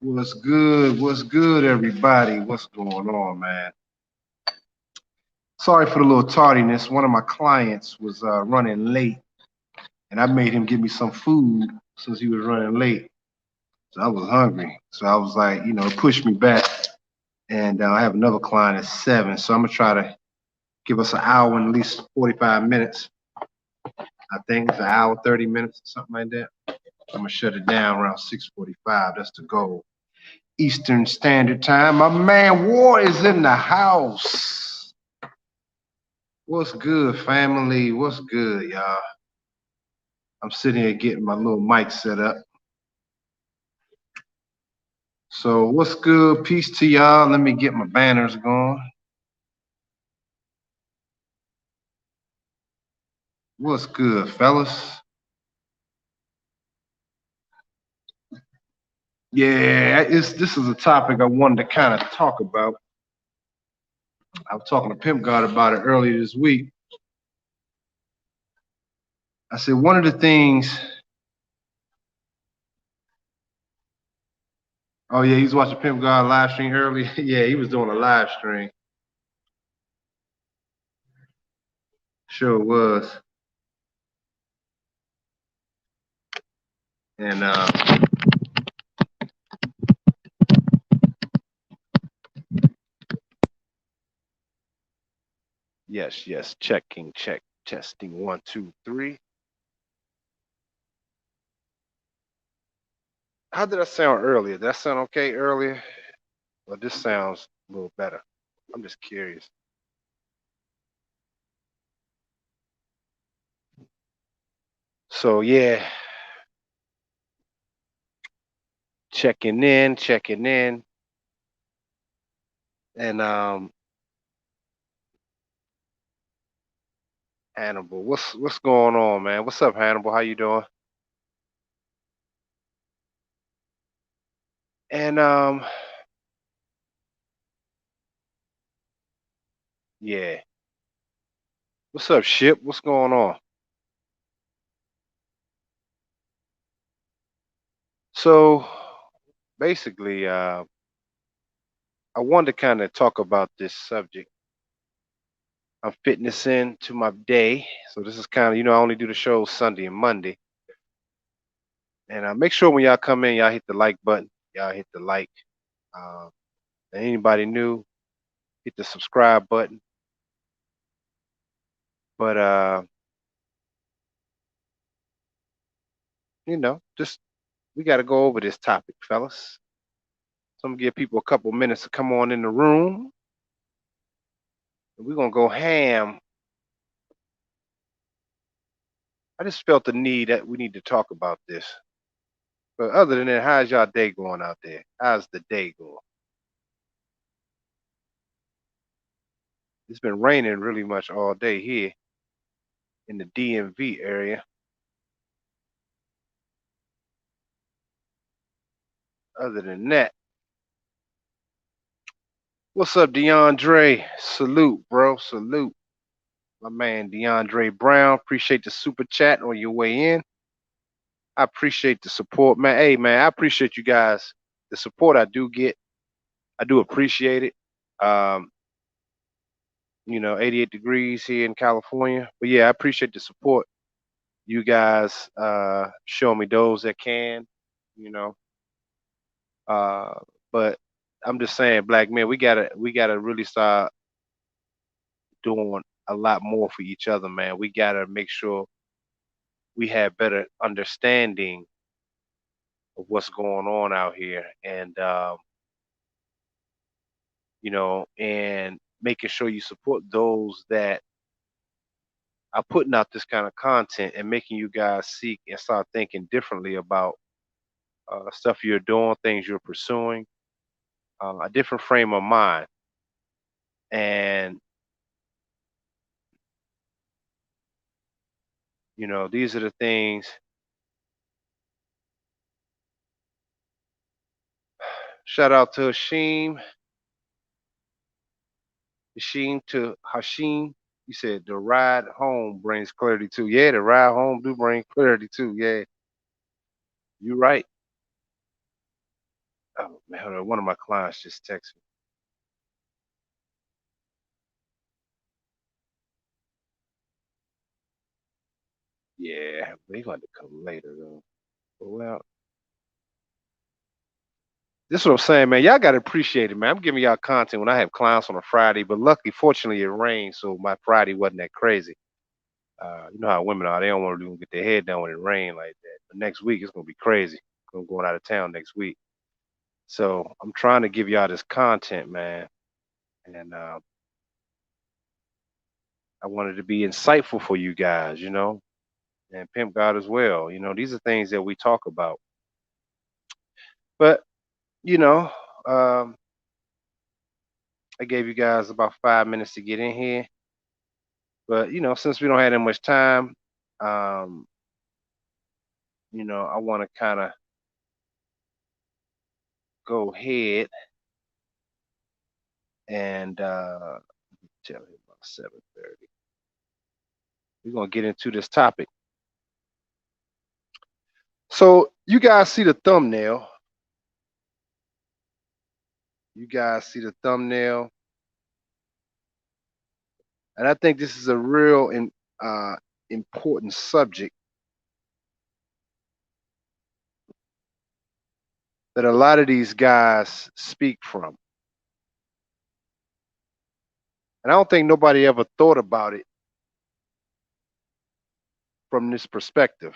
What's good? What's good, everybody? What's going on, man? Sorry for the little tardiness. One of my clients was running late, and I made him give me some food since he was running late. So I was hungry. So I was like, it pushed me back. And I have another client at 7. So I'm going to try to give us an hour and at least 45 minutes. I think it's an hour, 30 minutes, something like that. I'm going to shut it down around 6:45. That's the goal. Eastern Standard Time. My man War is in the house. What's good, family? What's good, y'all? I'm sitting here getting my little mic set up. So what's good? Peace to y'all. Let me get my banners going. What's good, fellas? Yeah, this is a topic I wanted to kind of talk about. I was talking to Pimp God about it earlier this week. I said one of the things. Oh yeah, he was watching Pimp God live stream earlier. Yeah, he was doing a live stream. Sure was. And yes, checking, check, testing, 1, 2, 3. How did I sound earlier? Did that sound okay earlier? Well, this sounds a little better. I'm just curious. So yeah, checking in, and Hannibal, what's going on, man? What's up, Hannibal? How you doing? And yeah, what's up, Ship? What's going on? So basically, I wanted to kind of talk about this subject. I'm fitting this into my day, so this is kind of, I only do the shows Sunday and Monday. And make sure when y'all come in, y'all hit the like button. Y'all hit the like. Uh, and anybody new, hit the subscribe button. But just we got to go over this topic, fellas. So I'm gonna give people a couple minutes to come on in the room. And we're gonna go ham. I just felt the need that we need to talk about this. But other than that, how's y'all day going out there? How's the day going? It's been raining really much all day here in the DMV area. Other than that, what's up, DeAndre? Salute, bro. Salute. My man DeAndre Brown. Appreciate the super chat on your way in. I appreciate the support, man. Hey, man, I appreciate you guys. The support I do get, I do appreciate it. 88 degrees here in California. But yeah, I appreciate the support. You guys show me those that can, you know. But I'm just saying, black men, we gotta really start doing a lot more for each other, man. We gotta make sure we have better understanding of what's going on out here, and and making sure you support those that are putting out this kind of content and making you guys seek and start thinking differently about stuff you're doing, things you're pursuing, a different frame of mind. And, these are the things. Shout out to Hashim. You said the ride home brings clarity too. Yeah, the ride home do bring clarity too. Yeah, you're right. Hold on, one of my clients just texted me. Yeah, they going to come later though. Well, this is what I'm saying, man. Y'all gotta appreciate it, man. I'm giving y'all content when I have clients on a Friday, but luckily, fortunately, it rained, so my Friday wasn't that crazy. You know how women are; they don't want to get their head down when it rain like that. But next week it's gonna be crazy. I'm going out of town next week, so I'm trying to give y'all this content, man, and I wanted to be insightful for you guys, and pimp God as well. These are things that we talk about, but you know, um, I gave you guys about 5 minutes to get in here. But since we don't have that much time, um, I want to kind of go ahead and tell you about 7:30. We're gonna get into this topic. So you guys see the thumbnail. You guys see the thumbnail, and I think this is a real uh, important subject that a lot of these guys speak from, and I don't think nobody ever thought about it from this perspective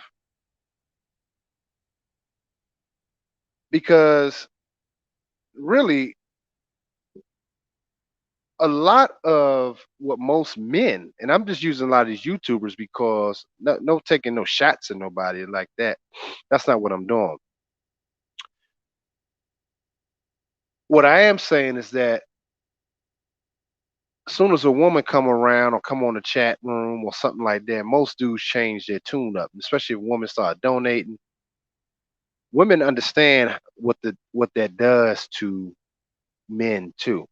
because really a lot of what most men, and I'm just using a lot of these YouTubers because no taking no shots at nobody like that. That's not what I'm doing. What I am saying is that as soon as a woman come around or come on the chat room or something like that, most dudes change their tune up, especially if women start donating. Women understand what that does to men too.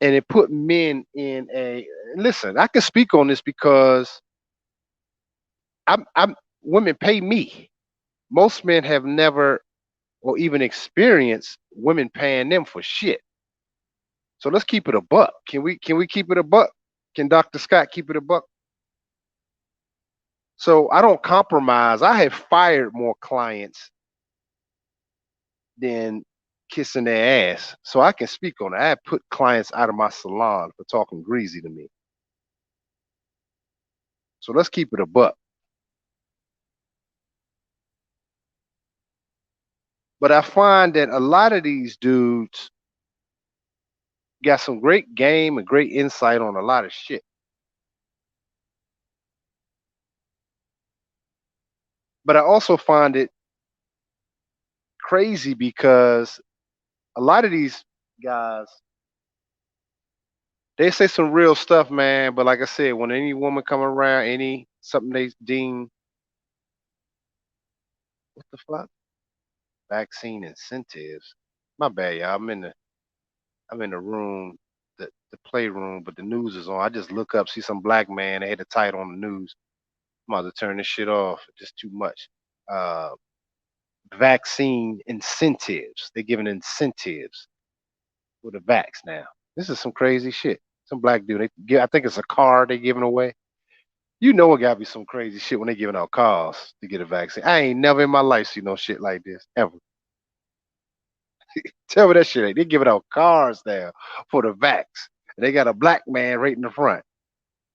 And it put men in a listen, I can speak on this because I'm women pay me. Most men have never or even experienced women paying them for shit. So let's keep it a buck. Can we keep it a buck? Can Dr. Scott keep it a buck? So I don't compromise. I have fired more clients than kissing their ass. So I can speak on it. I have put clients out of my salon for talking greasy to me. So let's keep it a buck. But I find that a lot of these dudes got some great game and great insight on a lot of shit. But I also find it crazy because a lot of these guys they say some real stuff, man. But like I said, when any woman come around, any something they deem what the fuck vaccine incentives. My bad, y'all. I'm in the room, the playroom, but the news is on. I just look up, see some black man. They had the title on the news. I'm about to turn this shit off. Just too much. Uh, Vaccine incentives. They're giving incentives for the vax now. This is some crazy shit. Some black dude. I think it's a car they giving away. You know it gotta be some crazy shit when they giving out cars to get a vaccine. I ain't never in my life seen no shit like this ever. Tell me that shit ain't. They giving out cars now for the vax. And they got a black man right in the front.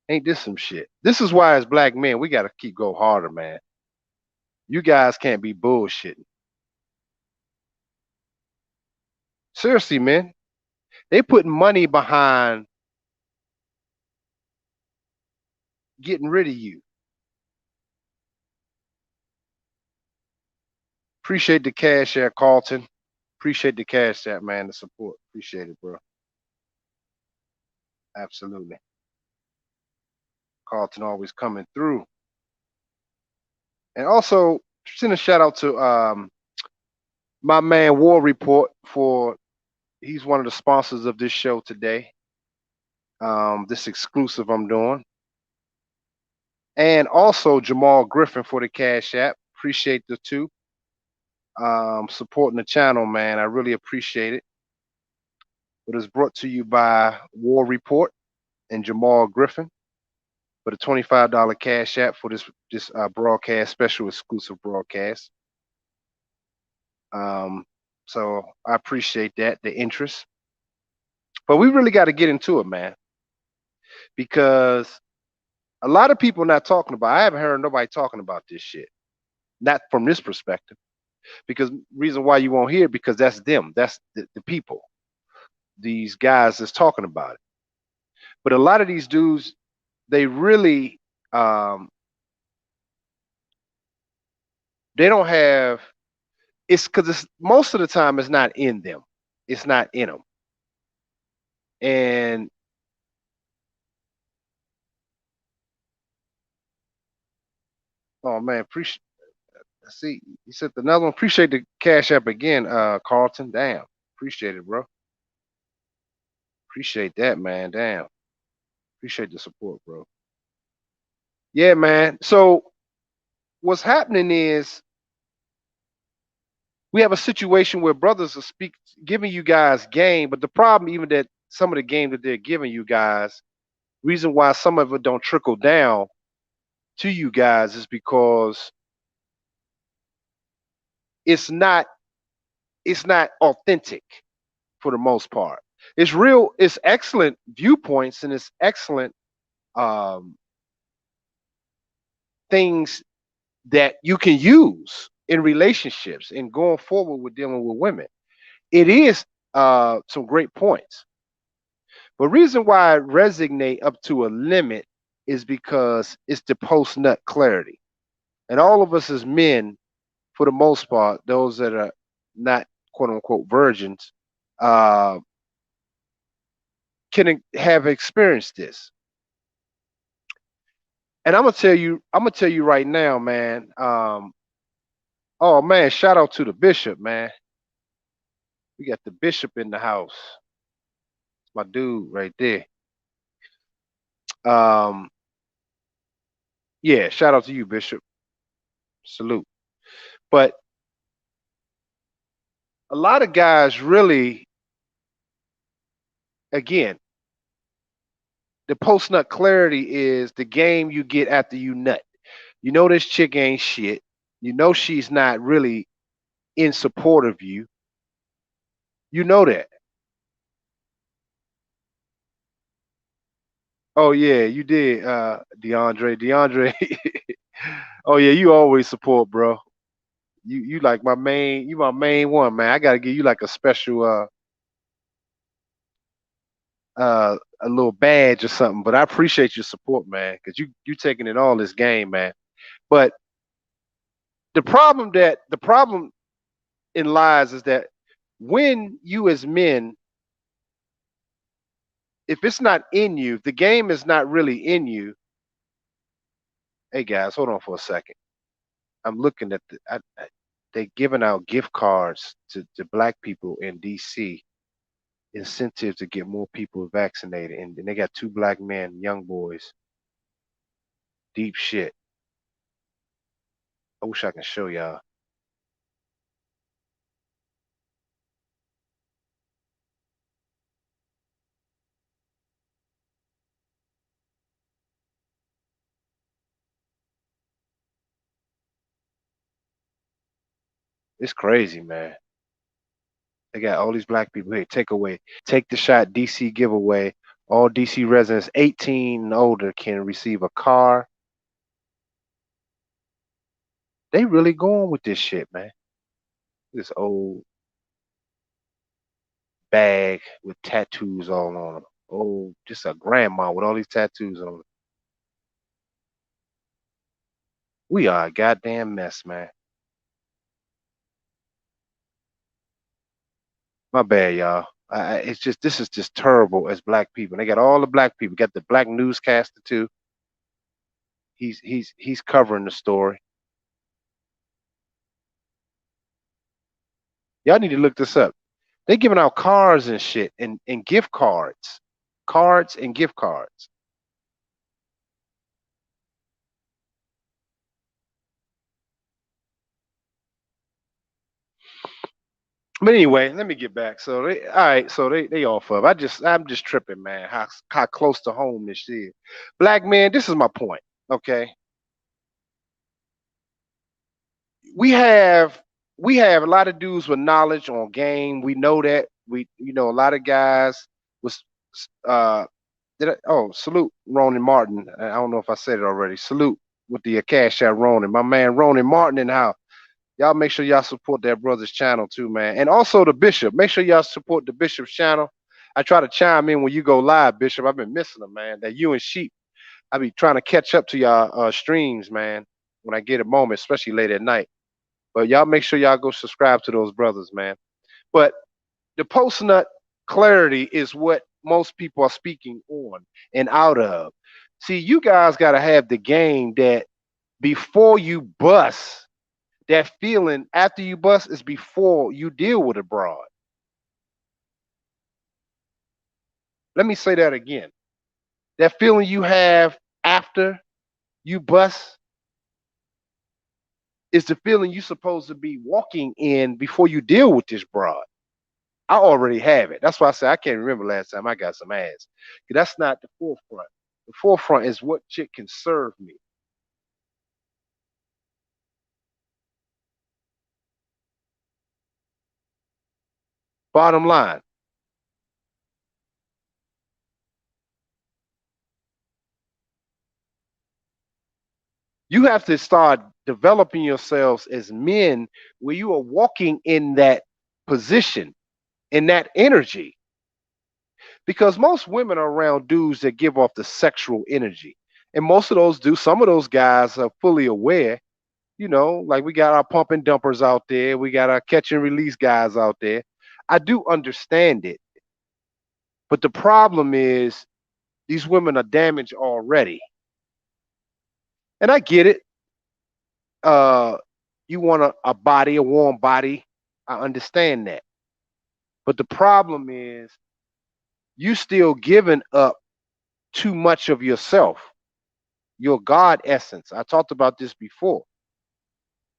Ain't this some shit? This is why as black men we gotta keep go harder, man. You guys can't be bullshitting. Seriously, man. They putting money behind getting rid of you. Appreciate the cash there, Carlton. Appreciate the cash app, man, the support. Appreciate it, bro. Absolutely. Carlton always coming through. And also send a shout out to my man War Report for he's one of the sponsors of this show today. This exclusive I'm doing. And also Jamal Griffin for the cash app. Appreciate the two. supporting the channel, man. I really appreciate it. It is brought to you by War Report and Jamal Griffin for the $25 cash app for this broadcast, special exclusive broadcast. So I appreciate that, the interest. But we really got to get into it, man, because a lot of people not talking about. I haven't heard nobody talking about this shit, not from this perspective. Because reason why you won't hear it, because that's them, that's the people, these guys that's talking about it. But a lot of these dudes, they really, they don't have. It's because it's most of the time it's not in them. It's not in them. And oh man, appreciate. See, you said another one. Appreciate the cash app again, Carlton. Damn, appreciate it, bro. Appreciate that, man. Damn, appreciate the support, bro. Yeah, man. So what's happening is we have a situation where brothers are giving you guys game, but the problem, even that some of the game that they're giving you guys, reason why some of it don't trickle down to you guys is because it's not it's not authentic for the most part. It's real, it's excellent viewpoints and it's excellent um, things that you can use in relationships and going forward with dealing with women. It is some great points. But reason why I resonate up to a limit is because it's the post nut clarity. And all of us as men, for the most part, those that are not quote unquote virgins, uh, can have experienced this. And I'm gonna tell you right now, man. Oh man, shout out to the bishop, man. We got the bishop in the house. It's my dude right there. Um, yeah, shout out to you, Bishop. Salute. But a lot of guys really, again, the post nut clarity is the game you get after you nut. You know this chick ain't shit. You know she's not really in support of you. You know that. Oh yeah, you did, DeAndre. DeAndre. Oh yeah, you always support, bro. You like my main. You my main one, man. I gotta give you like a special a little badge or something. But I appreciate your support, man, because you taking it all this game, man. But the problem in lies is that when you as men, if it's not in you, if the game is not really in you. Hey guys, hold on for a second. I'm looking at they giving out gift cards to black people in DC, incentive to get more people vaccinated, and they got two black men, young boys. Deep shit. I wish I can show y'all. It's crazy, man. They got all these black people here. Take the shot DC giveaway. All DC residents 18 and older can receive a car. They really going with this shit, man. This old bag with tattoos all on them. Oh, just a grandma with all these tattoos on it. We are a goddamn mess, man. My bad, y'all. It's just this is just terrible as black people. They got all the black people. Got the black newscaster too. He's covering the story. Y'all need to look this up. They giving out cars and shit and gift cards, cards and gift cards. But anyway, let me get back. So all right, so they off of. I'm just tripping, man. How close to home this is. Black man, this is my point. Okay, we have we have a lot of dudes with knowledge on game. We know that. We know a lot of guys was uh salute Ronan Martin. I don't know if I said it already. Salute with the cash out Ronan. My man Ronan Martin and how y'all make sure y'all support that brother's channel too, man. And also the Bishop. Make sure y'all support the Bishop's channel. I try to chime in when you go live, Bishop. I've been missing them, man. That you and Sheep. I be trying to catch up to y'all streams, man, when I get a moment, especially late at night. But y'all make sure y'all go subscribe to those brothers, man. But the post nut clarity is what most people are speaking on and out of. See, you guys got to have the game that before you bust, that feeling after you bust is before you deal with a broad. Let me say that again. That feeling you have after you bust is the feeling you're supposed to be walking in before you deal with this broad. I already have it. That's why I say I can't remember last time I got some ass. That's not the forefront. The forefront is what chick can serve me. Bottom line, you have to start developing yourselves as men where you are walking in that position, in that energy. Because most women are around dudes that give off the sexual energy. And most of those do, some of those guys are fully aware, like we got our pump and dumpers out there, we got our catch and release guys out there. I do understand it. But the problem is these women are damaged already. And I get it. Uh, you want a body, a warm body. I understand that. But the problem is you still giving up too much of yourself, your God essence. I talked about this before.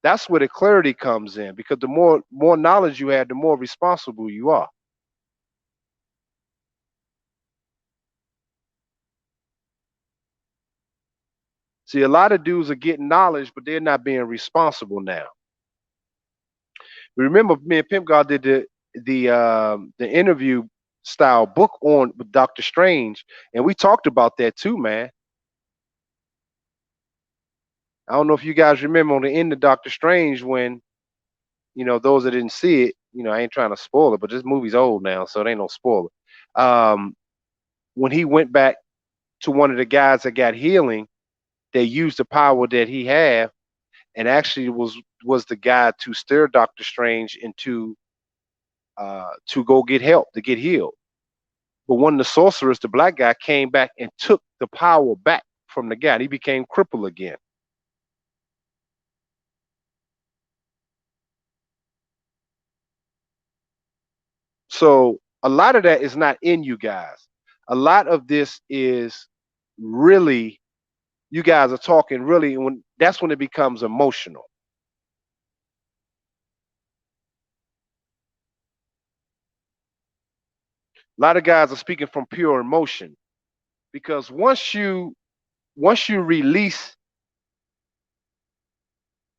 That's where the clarity comes in because the more knowledge you have, the more responsible you are. See, a lot of dudes are getting knowledge, but they're not being responsible now. Remember, me and Pimp God did the interview style book on with Doctor Strange, and we talked about that too, man. I don't know if you guys remember on the end of Doctor Strange when those that didn't see it. I ain't trying to spoil it, but this movie's old now, so it ain't no spoiler. When he went back to one of the guys that got healing, they used the power that he had, and actually was the guy to steer Doctor Strange into to go get help to get healed. But one of the sorcerers, the black guy, came back and took the power back from the guy. And he became crippled again. So a lot of that is not in you guys. A lot of this is really you guys are talking really when that's when it becomes emotional. A lot of guys are speaking from pure emotion because once you release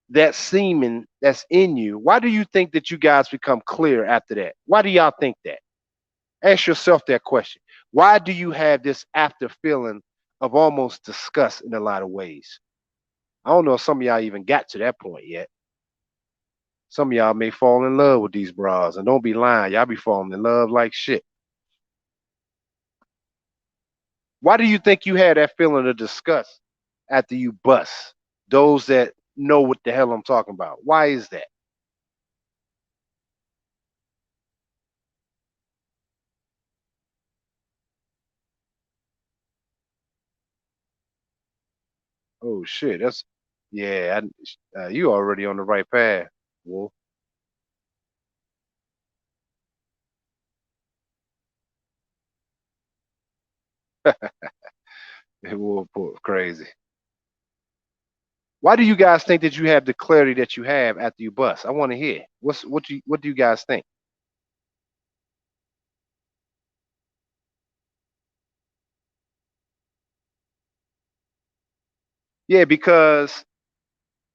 that semen that's in you, why do you think that you guys become clear after that? Why do y'all think that? Ask yourself that question. Why do you have this after feeling of almost disgust in a lot of ways? I don't know if some of y'all even got to that point yet. Some of y'all may fall in love with these bras, and don't be lying, y'all be falling in love like shit. Why do you think you had that feeling of disgust after you bust? Those that know what the hell I'm talking about. Why is that? Oh shit, that's yeah. You already on the right path, Wolf. Wolf, crazy. Why do you guys think that you have the clarity that you have after you bust? I want to hear. What do you guys think? Yeah, because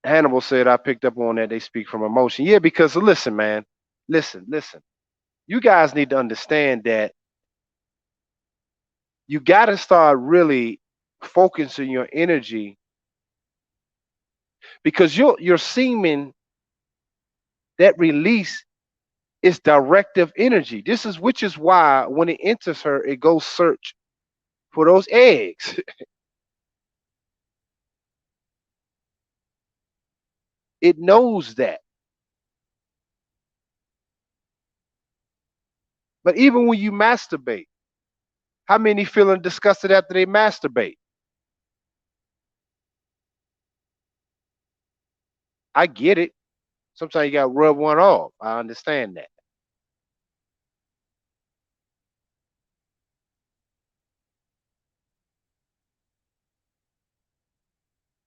Hannibal said I picked up on that they speak from emotion. Yeah, because listen, man, listen. You guys need to understand that you got to start really focusing your energy because your semen, that release is directive energy. This is which is why when it enters her, it goes search for those eggs. It knows that. But even when you masturbate, how many feeling disgusted after they masturbate? I get it. Sometimes you got to rub one off. I understand that.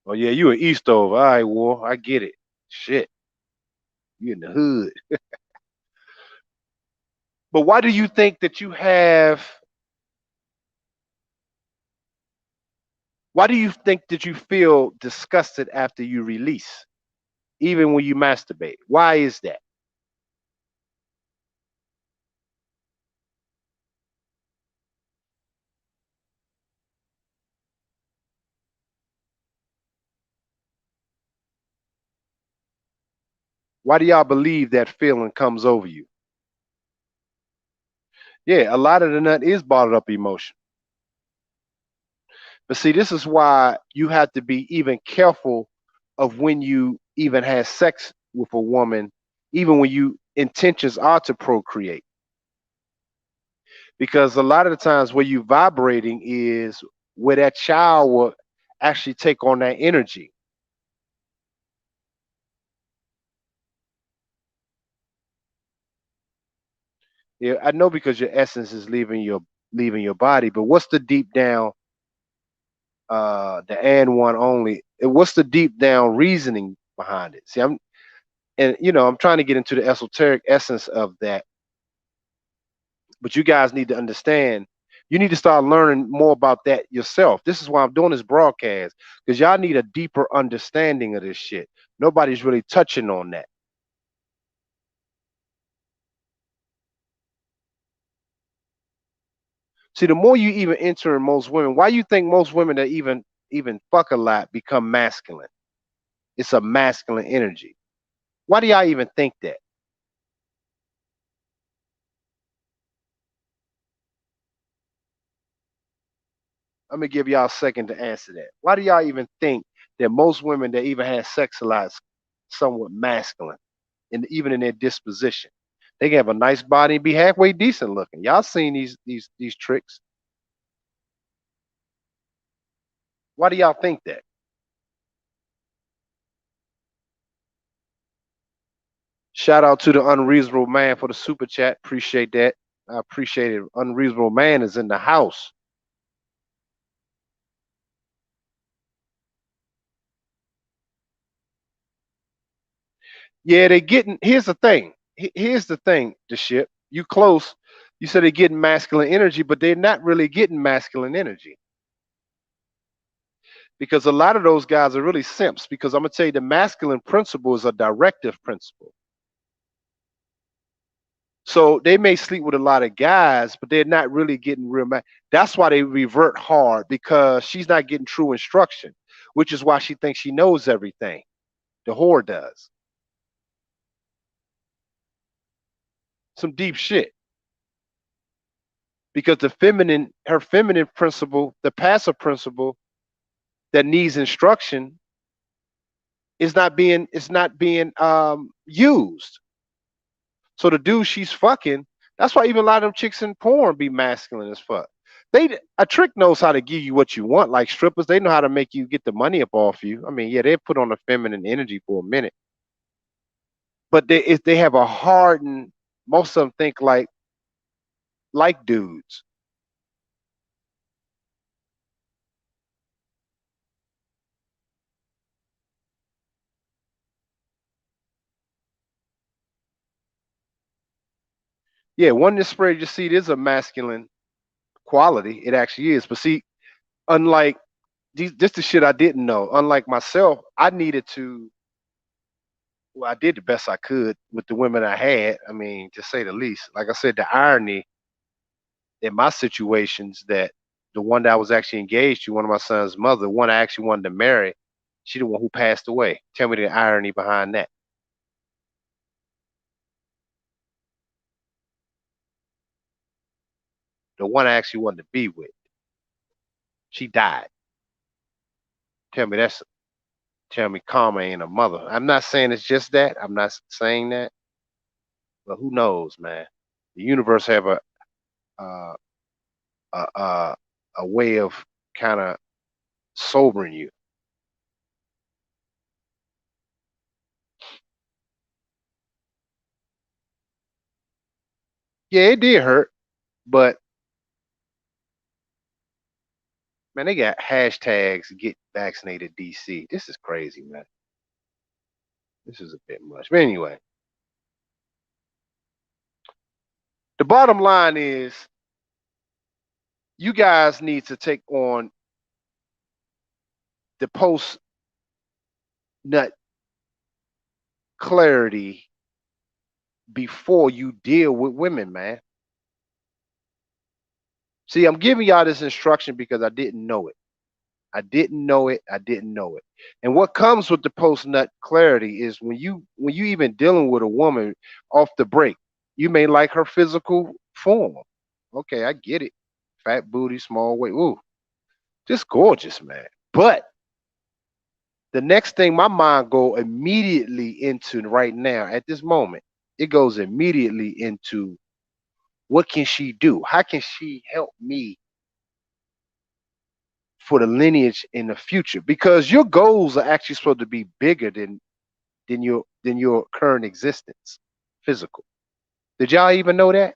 Oh yeah, you an Eastover. All right, war. I get it. Shit, you in the hood. But why do you think that you have? Why do you think that you feel disgusted after you release, even when you masturbate? Why is that? Why do y'all believe that feeling comes over you? Yeah, a lot of the nut is bottled up emotion. But see, this is why you have to be even careful of when you even have sex with a woman, even when you intentions are to procreate. Because a lot of the times where you vibrating is where that child will actually take on that energy. Yeah, I know because your essence is leaving your body, but what's the deep down the and one only? What's the deep down reasoning behind it? See, I'm trying to get into the esoteric essence of that, but you guys need to understand. You need to start learning more about that yourself. This is why I'm doing this broadcast because y'all need a deeper understanding of this shit. Nobody's really touching on that. See, the more you even enter in most women, why you think most women that even fuck a lot become masculine? It's a masculine energy. Why do y'all even think that? I'm gonna give y'all a second to answer that. Why do y'all even think that most women that even have sex a lot is somewhat masculine, and even in their disposition? They can have a nice body and be halfway decent looking. Y'all seen these tricks? Why do y'all think that? Shout out to the unreasonable man for the super chat. Appreciate that. I appreciate it. Unreasonable man is in the house. Yeah, they getting. Here's the thing. Here's the thing. The ship. You close. You said they're getting masculine energy, but they're not really getting masculine energy because a lot of those guys are really simps. Because I'm gonna tell you, the masculine principle is a directive principle. So they may sleep with a lot of guys, but they're not really getting real. That's why they revert hard because she's not getting true instruction, which is why she thinks she knows everything. The whore does some deep shit because her feminine principle, the passive principle that needs instruction, is not being used. So the dude she's fucking, that's why even a lot of them chicks in porn be masculine as fuck. A trick knows how to give you what you want, like strippers. They know how to make you get the money up off you. I mean, yeah, they put on the feminine energy for a minute, but if they have a hardened, most of them think like dudes. Yeah, one this spray you see it is a masculine quality. It actually is, but see, unlike this the shit I didn't know. Unlike myself, I needed to. Well, I did the best I could with the women I had. I mean, to say the least. Like I said, the irony in my situations that the one that I was actually engaged to, one of my son's mother, the one I actually wanted to marry, she the one who passed away. Tell me the irony behind that. The one I actually wanted to be with, she died. Tell me that's tell me karma ain't a mother. I'm not saying it's just that. I'm not saying that, but who knows, man? The universe have uh, a a way of kind of sobering you. Yeah, it did hurt, but man, they got hashtags get vaccinated DC. This is crazy, man. This is a bit much. But anyway, the bottom line is you guys need to take on the post nut clarity before you deal with women, man. See, I'm giving y'all this instruction because I didn't know it. I didn't know it. I didn't know it. And what comes with the post nut clarity is when you even dealing with a woman off the break, you may like her physical form. Okay, I get it. Fat booty, small waist. Ooh, just gorgeous, man. But the next thing my mind go immediately into right now at this moment, it goes immediately into what can she do? How can she help me for the lineage in the future? Because your goals are actually supposed to be bigger than your current existence, physical. Did y'all even know that?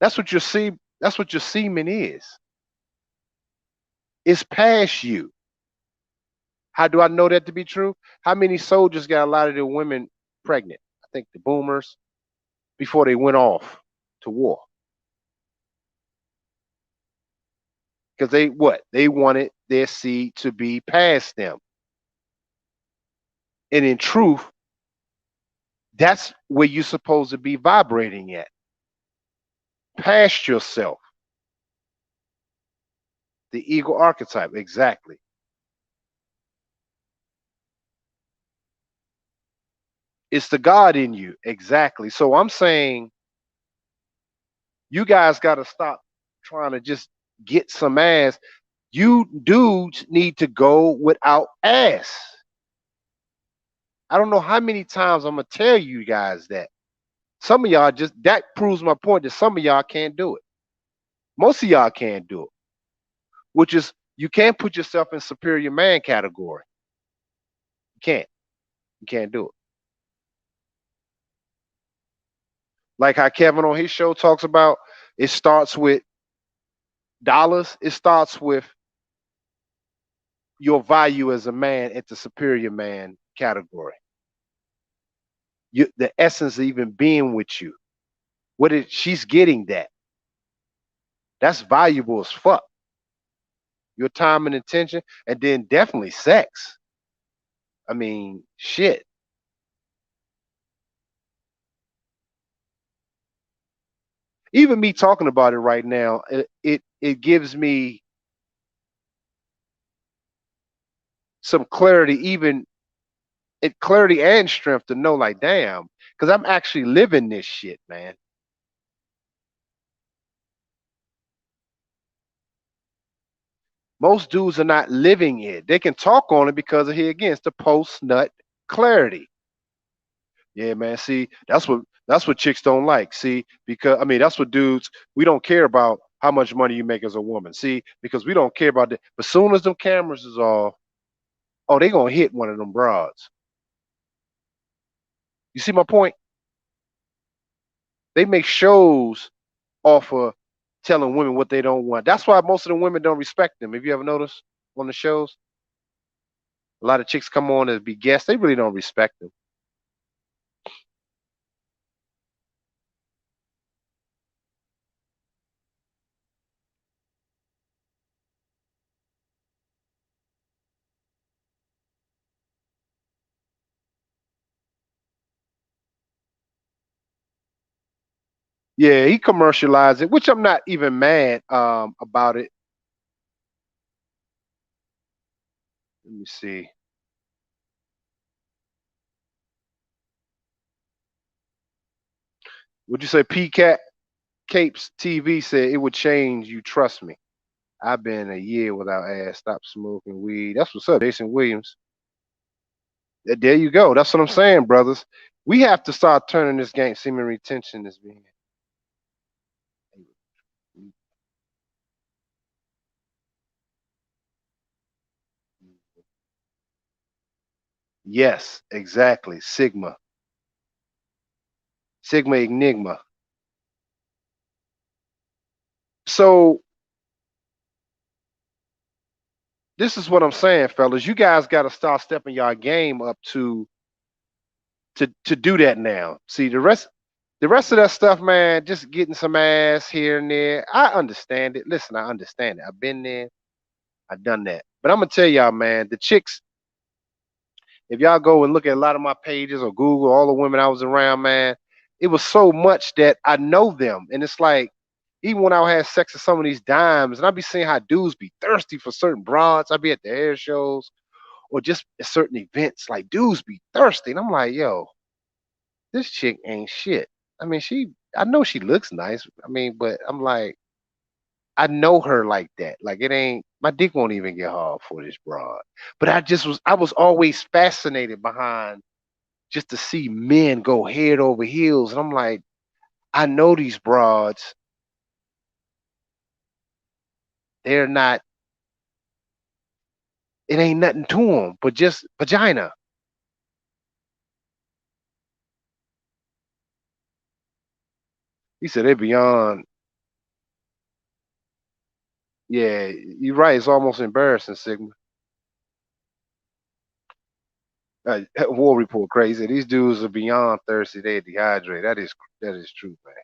That's what your see. That's what your semen is. It's past you. How do I know that to be true? How many soldiers got a lot of their women pregnant? I think the boomers before they went off to war because they what they wanted their seed to be past them, and in truth, that's where you're supposed to be vibrating at, past yourself. The ego archetype, exactly. It's the God in you, exactly. So I'm saying you guys got to stop trying to just get some ass. You dudes need to go without ass. I don't know how many times I'm gonna tell you guys that. Some of y'all just that proves my point that some of y'all can't do it. Most of y'all can't do it, which is you can't put yourself in superior man category. You can't. You can't do it. Like how Kevin on his show talks about, it starts with dollars. It starts with your value as a man at the superior man category. The essence of even being with you. What is she's getting that? That's valuable as fuck. Your time and attention, and then definitely sex. I mean, shit. Even me talking about it right now, it gives me some clarity, even clarity and strength to know, like, damn, because I'm actually living this shit, man. Most dudes are not living it. They can talk on it because of here again, it's the post nut clarity. Yeah, man. See, that's what chicks don't like. See, because I mean, that's what dudes we don't care about how much money you make as a woman. See, because we don't care about that. But soon as them cameras is off, oh, they gonna hit one of them broads. You see my point? They make shows off of telling women what they don't want. That's why most of the women don't respect them. Have you ever noticed on the shows? A lot of chicks come on as be guests. They really don't respect them. Yeah, he commercialized it, which I'm not even mad about it. Let me see. Would you say PCAT Capes TV said it would change you? Trust me. I've been a year without ass. Stop smoking weed. That's what's up, Jason Williams. There you go. That's what I'm saying, brothers. We have to start turning this game semen retention as being. Yes, exactly. Sigma. Sigma Enigma. So this is what I'm saying, fellas. You guys got to start stepping your game up to do that now. See the rest of that stuff, man, just getting some ass here and there. I understand it. Listen, I understand it. I've been there. I've done that. But I'm gonna tell y'all, man, the chicks, if y'all go and look at a lot of my pages or Google all the women I was around, man, it was so much that I know them. And it's like, even when I had sex with some of these dimes, and I be seeing how dudes be thirsty for certain broads. I be at the hair shows or just at certain events, like dudes be thirsty. And I'm like, yo, this chick ain't shit. I mean, I know she looks nice. I mean, but I'm like, I know her like that. Like it ain't my dick won't even get hard for this broad. But I was always fascinated behind just to see men go head over heels. And I'm like, I know these broads, they're not, it ain't nothing to them but just vagina. He said they're beyond. Yeah, you're right. It's almost embarrassing, Sigma. War report crazy. These dudes are beyond thirsty. They're dehydrated. That is true, man.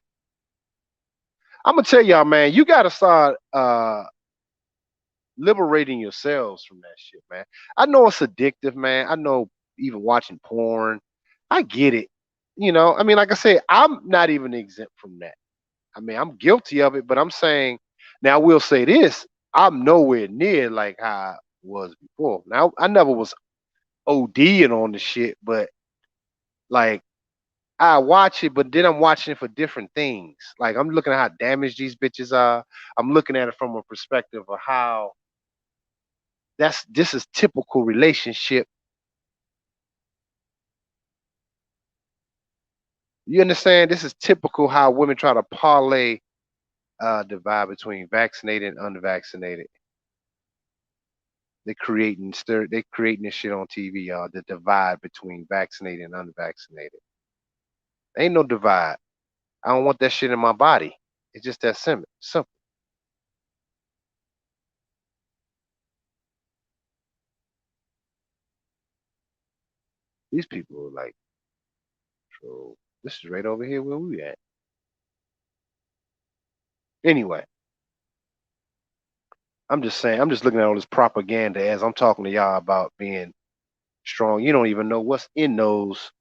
I'm gonna tell y'all, man. You gotta start liberating yourselves from that shit, man. I know it's addictive, man. I know even watching porn. I get it. I mean, like I said, I'm not even exempt from that. I mean, I'm guilty of it, but I'm saying now I will say this. I'm nowhere near like how I was before. Now I never was ODing on the shit, but like I watch it, but then I'm watching it for different things. Like I'm looking at how damaged these bitches are. I'm looking at it from a perspective of how this is typical relationship. You understand? This is typical how women try to parlay divide between vaccinated and unvaccinated. They're creating this shit on TV, y'all. The divide between vaccinated and unvaccinated. Ain't no divide. I don't want that shit in my body. It's just that simple. Simple. These people are like, so this is right over here where we at. Anyway, I'm just saying, I'm just looking at all this propaganda as I'm talking to y'all about being strong. You don't even know what's in those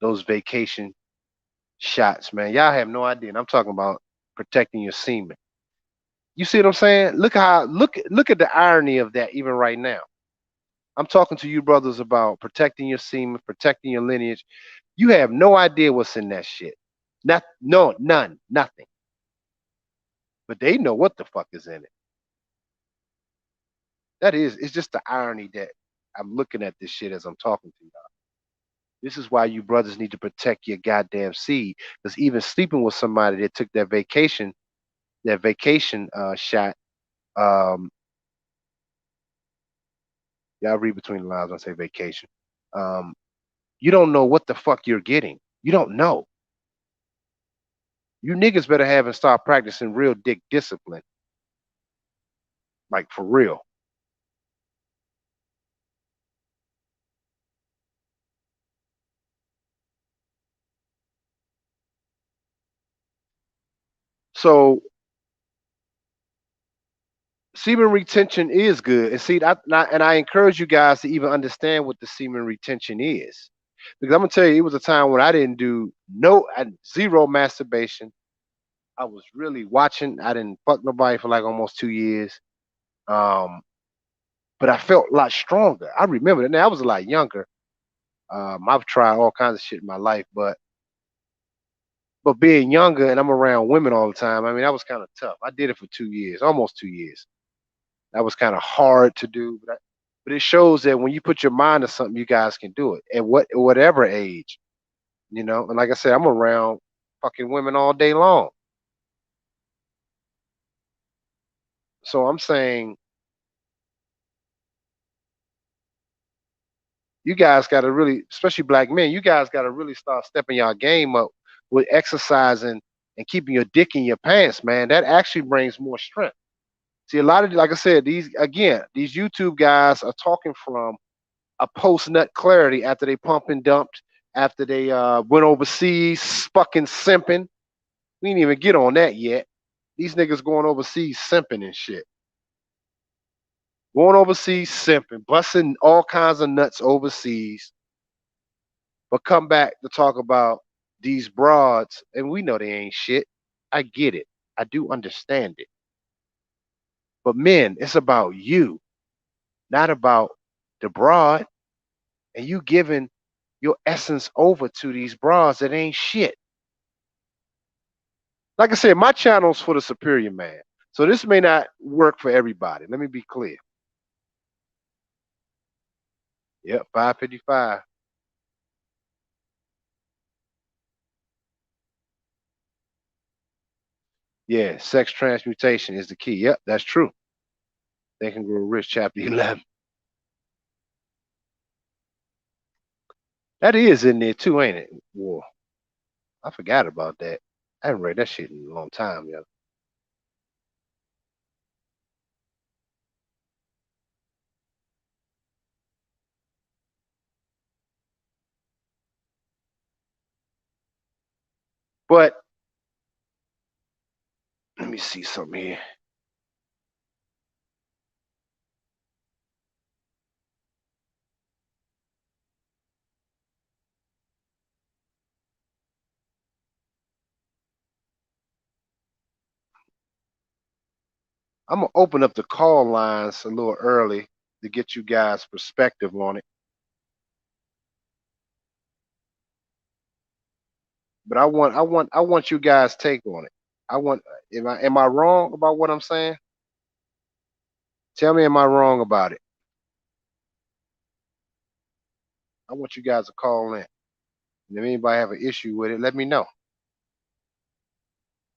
vacation shots, man. Y'all have no idea. And I'm talking about protecting your semen. You see what I'm saying? Look at the irony of that even right now. I'm talking to you brothers about protecting your semen, protecting your lineage. You have no idea what's in that shit. Not no none, nothing. But they know what the fuck is in it. It's just the irony that I'm looking at this shit as I'm talking to y'all. This is why you brothers need to protect your goddamn seed. Because even sleeping with somebody that took that vacation shot, um, y'all read between the lines when I say vacation. Um, you don't know what the fuck you're getting. You don't know. You niggas better have and start practicing real dick discipline. Like for real. So semen retention is good. And see, I encourage you guys to even understand what the semen retention is. Because I'm gonna tell you, it was a time when I didn't do zero masturbation, I was really watching. I didn't fuck nobody for like almost 2 years. Um, but I felt a lot stronger. I remember that. Now I was a lot younger. I've tried all kinds of shit in my life, but being younger and I'm around women all the time, I mean, that was kind of tough. I did it for 2 years, almost 2 years. That was kind of hard to do, but it shows that when you put your mind to something, you guys can do it at whatever age, you know. And like I said, I'm around fucking women all day long. So I'm saying you guys got to really, especially black men, you guys got to really start stepping your game up with exercising and keeping your dick in your pants, man. That actually brings more strength. See, a lot of, like I said, these YouTube guys are talking from a post nut clarity after they pump and dumped, after they went overseas, fucking simping. We didn't even get on that yet. These niggas going overseas simping and shit. Going overseas simping, busting all kinds of nuts overseas, but come back to talk about these broads, and we know they ain't shit. I get it. I do understand it. But men, it's about you, not about the broad, and you giving your essence over to these broads that ain't shit. Like I said, my channel's for the superior man. So this may not work for everybody. Let me be clear. Yep, 555. Yeah, sex transmutation is the key. Yep, that's true. They can grow rich, chapter 11. That is in there too, ain't it? War. I forgot about that. I haven't read that shit in a long time, yo. But let me see something here. I'm gonna open up the call lines a little early to get you guys' perspective on it. But I want you guys' take on it. I want am I wrong about what I'm saying? Tell me, am I wrong about it? I want you guys to call in. And if anybody have an issue with it, let me know.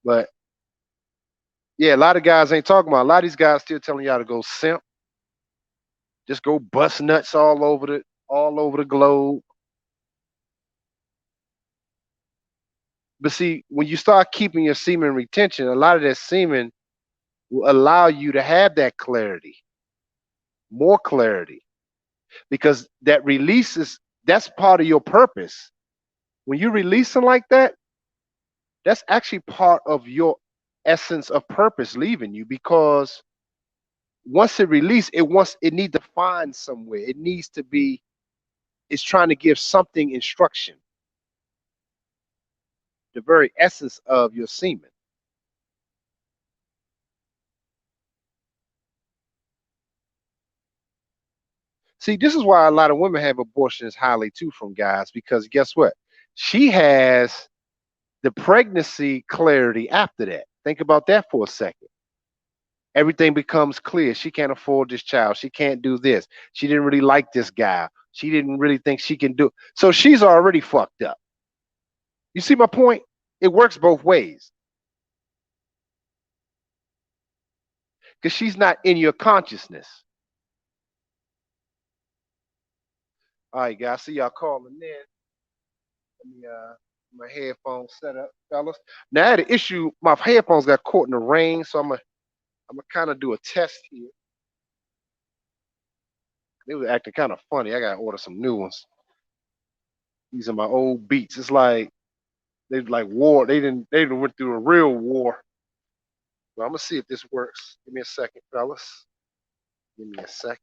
But yeah, a lot of guys ain't talking about. A lot of these guys still telling y'all to go simp, just go bust nuts all over the globe. But see, when you start keeping your semen retention, a lot of that semen will allow you to have that clarity, more clarity, because that releases. That's part of your purpose. When you releasing like that, that's actually part of your essence of purpose leaving you, because once it release, it need to find somewhere. It needs to be. It's trying to give something instruction. The very essence of your semen. See, this is why a lot of women have abortions highly too from guys, because guess what? She has the pregnancy clarity after that. Think about that for a second. Everything becomes clear. She can't afford this child. She can't do this. She didn't really like this guy. She didn't really think she can do. So she's already fucked up. You see my point? It works both ways, because she's not in your consciousness. All right, guys. See y'all calling in. Let me my headphones set up, fellas. Now I had an issue. My headphones got caught in the rain, so I'm gonna kind of do a test here. They were acting kind of funny. I gotta order some new ones. These are my old beats. It's like they like war. They didn't went through a real war. So I'm gonna see if this works. Give me a second, fellas. Give me a second.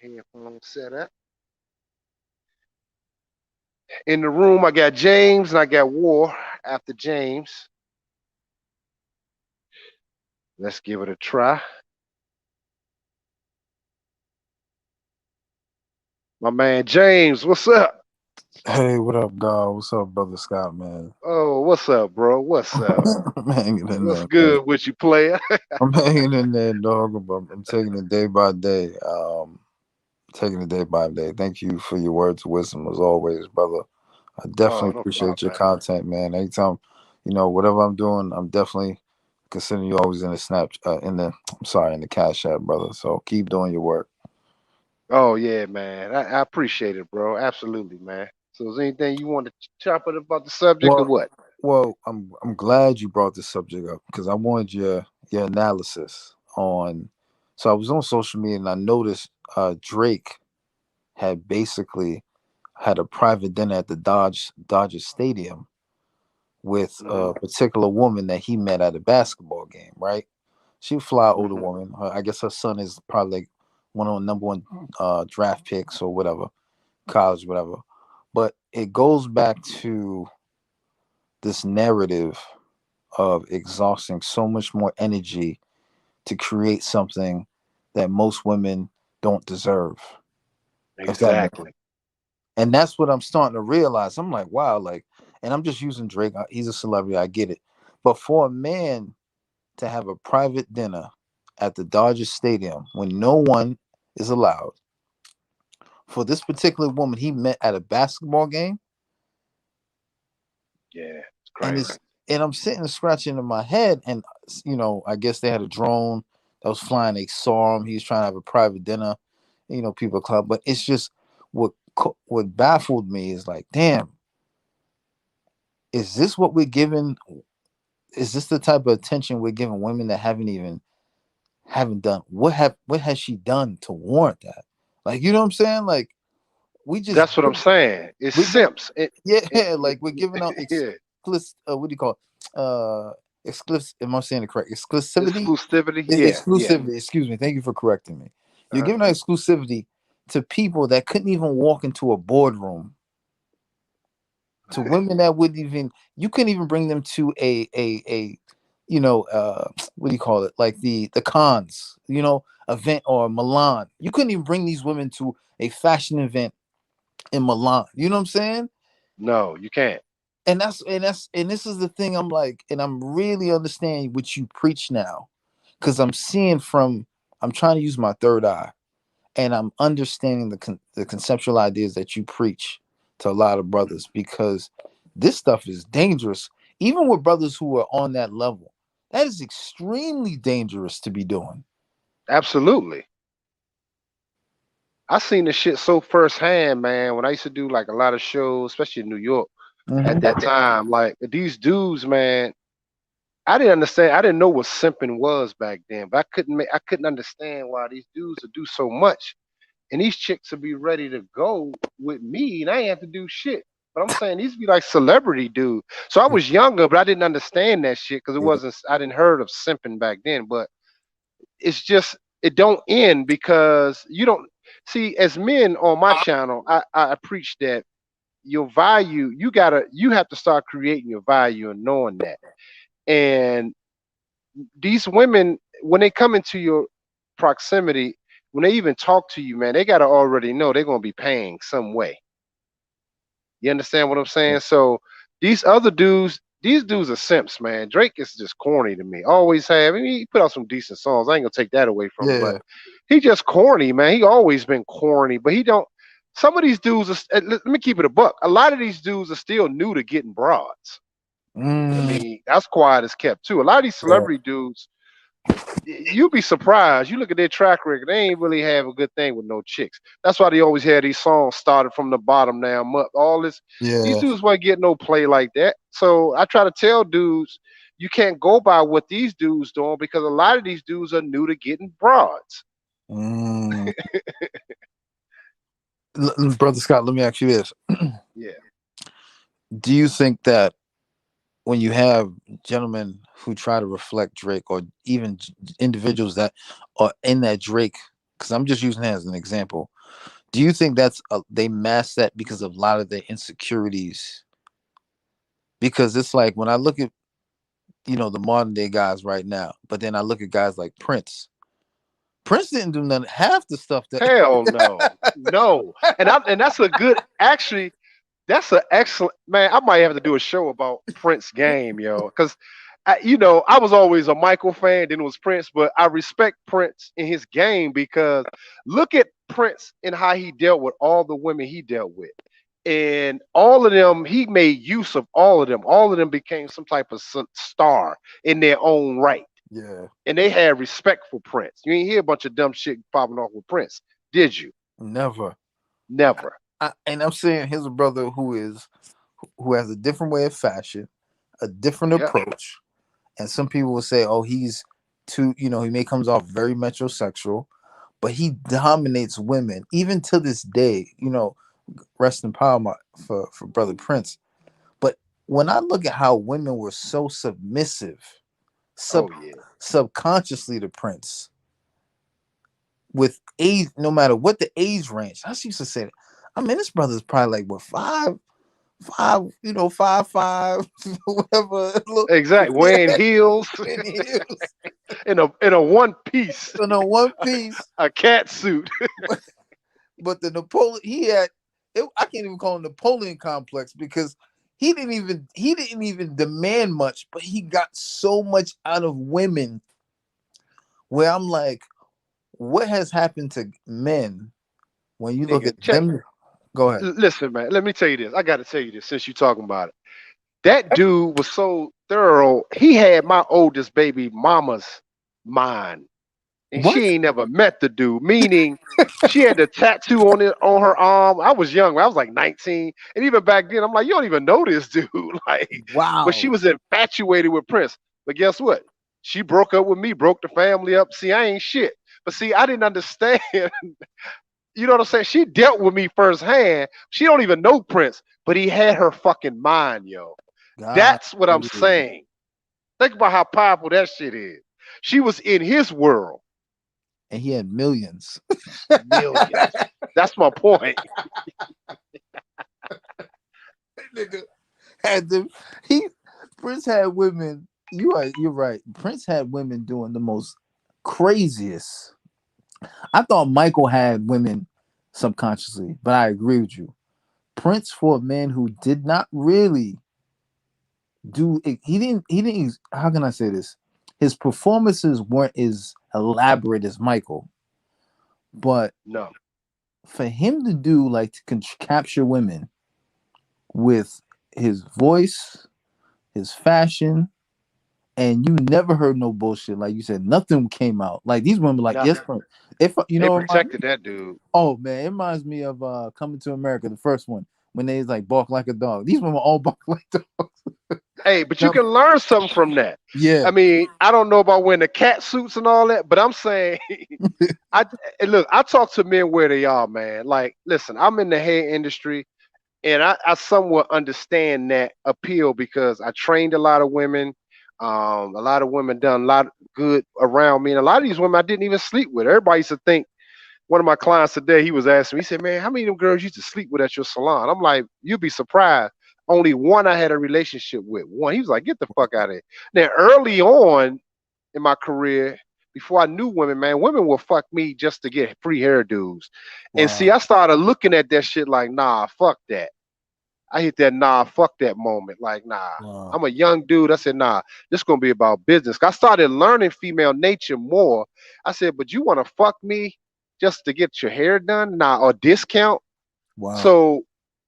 Headphones set up. In the room, I got James and I got War. after James. Let's give it a try. My man James, what's up? Hey, what up, dog? What's up, brother Scott, man? Oh, what's up, bro? What's up? I'm hanging in What's there, man. good with you, player? I'm hanging in there, dog. I'm taking it day by day. Taking it day by day. Thank you for your words of wisdom as always, brother. I Oh, definitely no appreciate your problem, man. content, man. Anytime, whatever I'm doing, I'm definitely considering you always in the in the cash app, brother. So keep doing your work. Oh yeah, man. I appreciate it, bro. Absolutely, man. So is there anything you want to chop it about the subject or Well, what? I'm glad you brought this subject up because I wanted your analysis on. So I was on social media and I noticed Drake had basically had a private dinner at the Dodger Stadium with Hmm. a particular woman that he met at a basketball game. Right? She a fly older Hmm. woman. I guess her son is probably like one of the number one draft picks or whatever, college, whatever. But it goes back to this narrative of exhausting so much more energy to create something that most women don't deserve. If that makes, Exactly. and that's what I'm starting to realize. I'm like, wow, like, and I'm just using Drake. He's a celebrity, I get it. But for a man to have a private dinner at the Dodgers Stadium when no one is allowed, for this particular woman he met at a basketball game, Yeah, it's and crazy. it's and I'm sitting scratching in my head, and I guess they had a drone that was flying. They saw him. He was trying to have a private dinner. People club, but it's just what baffled me is like, damn, is this what we're giving? Is this the type of attention we're giving women that haven't done what has she done to warrant that? Like, you know what I'm saying? Like, we just That's what I'm saying. It's we give simps. yeah, like we're giving out Yeah. explicit what do you call it? Exclusive, am I saying it correct? Exclusivity? Exclusivity. Yeah. Yeah. Exclusivity, excuse me. Thank you for correcting me. You're Uh, giving out exclusivity to people that couldn't even walk into a boardroom, to women that wouldn't even, you couldn't even bring them to a what do you call it? Like the cons, event or Milan. You couldn't even bring these women to a fashion event in Milan. You know what I'm saying? no, you can't. And this is the thing, I'm like, and I'm really understanding what you preach now, because I'm trying to use my third eye, and I'm understanding the conceptual ideas that you preach to a lot of brothers, because this stuff is dangerous, even with brothers who are on that level. That is extremely dangerous to be doing. Absolutely. I seen this shit so firsthand, man. When I used to do like a lot of shows, especially in New York at Hmm. that time, like these dudes, man. I didn't understand. I didn't know what simping was back then, but I couldn't understand why these dudes would do so much, and these chicks would be ready to go with me, and I ain't have to do shit. But I'm saying these be like celebrity dudes. So I was younger, but I didn't understand that shit because it Yeah. wasn't. I didn't heard of simping back then, but it's just it don't end because you don't see as men on my channel. I preach that your value you have to start creating your value and knowing that. And these women, when they come into your proximity, when they even talk to you, man, they gotta already know they're gonna be paying some way. You understand what I'm saying? So these dudes are simps, man. Drake is just corny to me. Always have. I mean, he put out some decent songs. I ain't gonna take that away from him, but Yeah. he just corny, man. He always been corny, but he don't. Some of these dudes are. Let me keep it a buck. A lot of these dudes are still new to getting broads. I Mm, mean, that's quiet as kept too. A lot of these yeah. celebrity dudes, you'll be surprised. You look at their track record, they ain't really have a good thing with no chicks. That's why they always had these songs started from the bottom down up. All this, these Yeah. dudes won't get no play like that. So I try to tell dudes, you can't go by what these dudes doing because a lot of these dudes are new to getting broads. Mm. Brother Scott, let me ask you this. Yeah. Do you think that when you have gentlemen who try to reflect Drake, or even individuals that are in that Drake, because I'm just using that as an example, do you think they mask that because of a lot of their insecurities because it's like when I look at the modern day guys right now, but then I look at guys like Prince. Prince didn't do none half the stuff that. Hell no, no. And that's a good actually. That's an excellent man. I might have to do a show about Prince game, yo, because I was always a Michael fan, then it was Prince, but I respect Prince in his game because look at Prince and how he dealt with all the women he dealt with. And all of them, he made use of all of them. All of them became some type of star in their own right. Yeah, And they had respect for Prince. You ain't hear a bunch of dumb shit popping off with Prince, did you? never. Never. And I'm saying here's a brother who has a different way of fashion, a different Yeah. approach, and some people will say, "Oh, he's too," he may comes off very metrosexual, but he dominates women even to this day. Rest in power for brother Prince. But when I look at how women were so submissive, Oh yeah. subconsciously to Prince, with age, no matter what the age range, I used to say that. I mean, this brother's probably like what five, 5'5", whatever. Exactly. Wearing heels In heels, in a one piece, in a one piece. a cat suit. But the Napoleon, he had. I can't even call him Napoleon complex because he didn't even demand much, but he got so much out of women. Where I'm like, what has happened to men when you look Nigga, at check. them? Go ahead. Listen, man. Let me tell you this. I got to tell you this since you're talking about it. That dude was so thorough. He had my oldest baby mama's mind, and What? she ain't never met the dude. Meaning, she had the tattoo on her arm. I was young. I was like 19, and even back then, I'm like, you don't even know this dude. Like, but she Wow. was infatuated with Prince. But guess what? She broke up with me, broke the family up. See, I ain't shit. But see, I didn't understand. You know what I'm saying? She dealt with me firsthand. She don't even know Prince, but he had her fucking mind, yo. God. That's what I'm saying. Think about how powerful that shit is. She was in his world. And he had millions. Millions. That's my point. Nigga had them. He Prince had women. You're right. Prince had women doing the most craziest. I thought Michael had women subconsciously, but I agree with you. Prince, for a man who did not really do it, he didn't how can I say this? His performances weren't as elaborate as Michael, but No. for him to do like to capture women with his voice, his fashion, and you never heard no bullshit. Like you said, nothing came out. Like these women, like yes, Nothing. if you They know, protected that dude. oh man, it reminds me of Coming to America, the first one, when they like bark like a dog. These women all bark like dogs. Hey, but you can learn something from that. Yeah. I mean, I don't know about wearing the cat suits and all that, but I'm saying I and look, I talk to men where they are, man. Like, listen, I'm in the hair industry and I somewhat understand that appeal because I trained a lot of women. A lot of women done a lot of good around me, and a lot of these women I didn't even sleep with. Everybody used to think. One of my clients today, he was asking me, he said, "Man, how many of them girls you used to sleep with at your salon?" I'm like, "You'd be surprised. Only one I had a relationship with. One." He was like, "Get the fuck out of here." Now, early on in my career, before I knew women, man, women will fuck me just to get free hairdos. And see, Wow. I started looking at that shit like, nah, fuck that. I hit that nah, fuck that moment. Like, nah, Wow. I'm a young dude. I said, nah, this gonna be about business. I started learning female nature more. I said, but you wanna fuck me just to get your hair done? Nah, or discount. Wow. So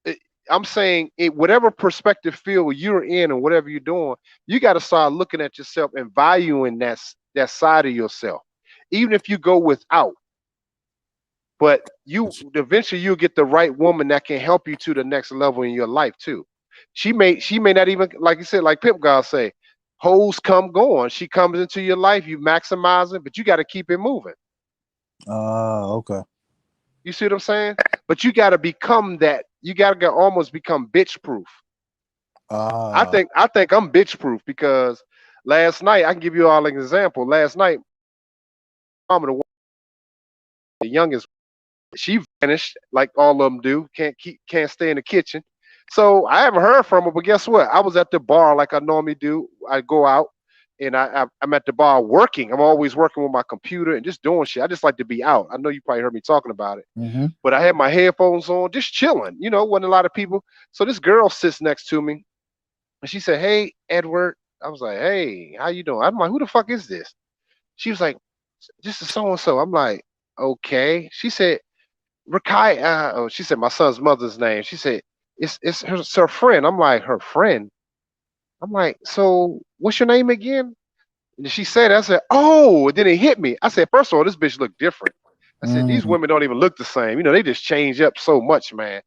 eh, I'm saying whatever perspective field you're in and whatever you're doing, you got to start looking at yourself and valuing that side of yourself. Even if you go without, but you eventually you'll get the right woman that can help you to the next level in your life too. She may not even, like you said, like Pimp God say, hoes come going. She comes into your life, you maximize it, but you got to keep it moving. Okay. You see what I'm saying? But you got to become that. You got to almost become bitch proof. Uh I think I'm bitch proof because last night I can give you all an example. Last night, mama, the youngest, she vanished like all of them do. Can't stay in the kitchen. So I haven't heard from her, but guess what? I was at the bar like I normally do. I go out and I'm at the bar working. I'm always working with my computer and just doing shit. I just like to be out. I know you probably heard me talking about it, Mm-hmm. but I had my headphones on, just chilling. You know, wasn't a lot of people. So this girl sits next to me and she said, "Hey, Edward." I was like, "Hey, how you doing?" I'm like, "Who the fuck is this?" She was like, "This is so and so." I'm like, "Okay." She said, Rakai, oh, she said my son's mother's name. She said, it's her friend. I'm like, her friend. I'm like, so what's your name again? And she said, I said, oh, and then it hit me. I said, first of all, this bitch look different. I said, these Mm, women don't even look the same. You know, they just change up so much, man.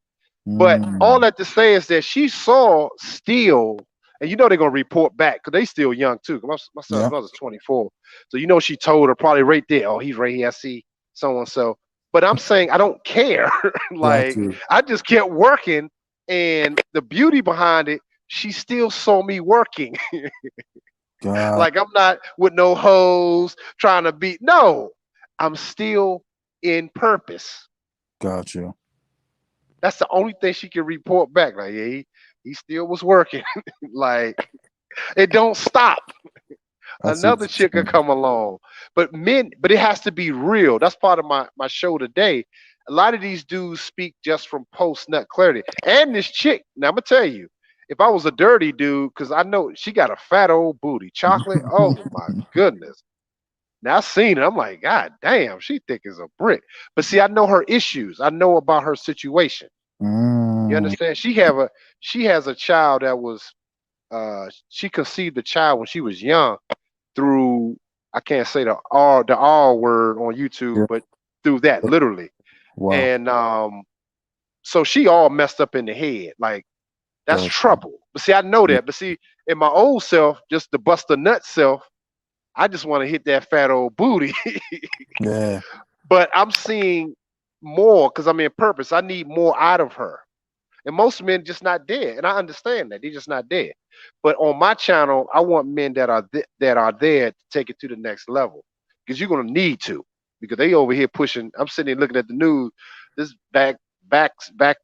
But all mm. that to say is that she saw still, and you know they're gonna report back because they still young too. 'Cause my son's Yeah, mother's 24, so you know she told her probably right there. Oh, he's right here. I see so and so. But I'm saying I don't care. got Like you. I just kept working, and the beauty behind it, she still saw me working. Got, Like I'm not with no hoes trying to be. No, I'm still in purpose. got you. That's the only thing she can report back. Like, yeah, he still was working. Like, it don't stop. I see what Another you're chick could saying. come along. But it has to be real. That's part of my show today. A lot of these dudes speak just from post nut clarity. And this chick, now I'm gonna tell you, if I was a dirty dude, because I know she got a fat old booty, chocolate. Oh my goodness. Now I seen it. I'm like, God damn, she thick as a brick. But see, I know her issues. I know about her situation. You Mm, understand? She has a child that was she conceived a child when she was young through I can't say the R word on YouTube, yeah. but through that literally. Wow. And so she all messed up in the head. Like that's Got trouble. But see, I know you. that. But see, in my old self, just the bust a nut self, I just want to hit that fat old booty. Yeah. But I'm seeing more because I'm in purpose. I need more out of her. And most men just not there, and I understand that they're just not there. But on my channel, I want men that are that are there to take it to the next level because you're gonna need to because they over here pushing. I'm sitting here looking at the news. This back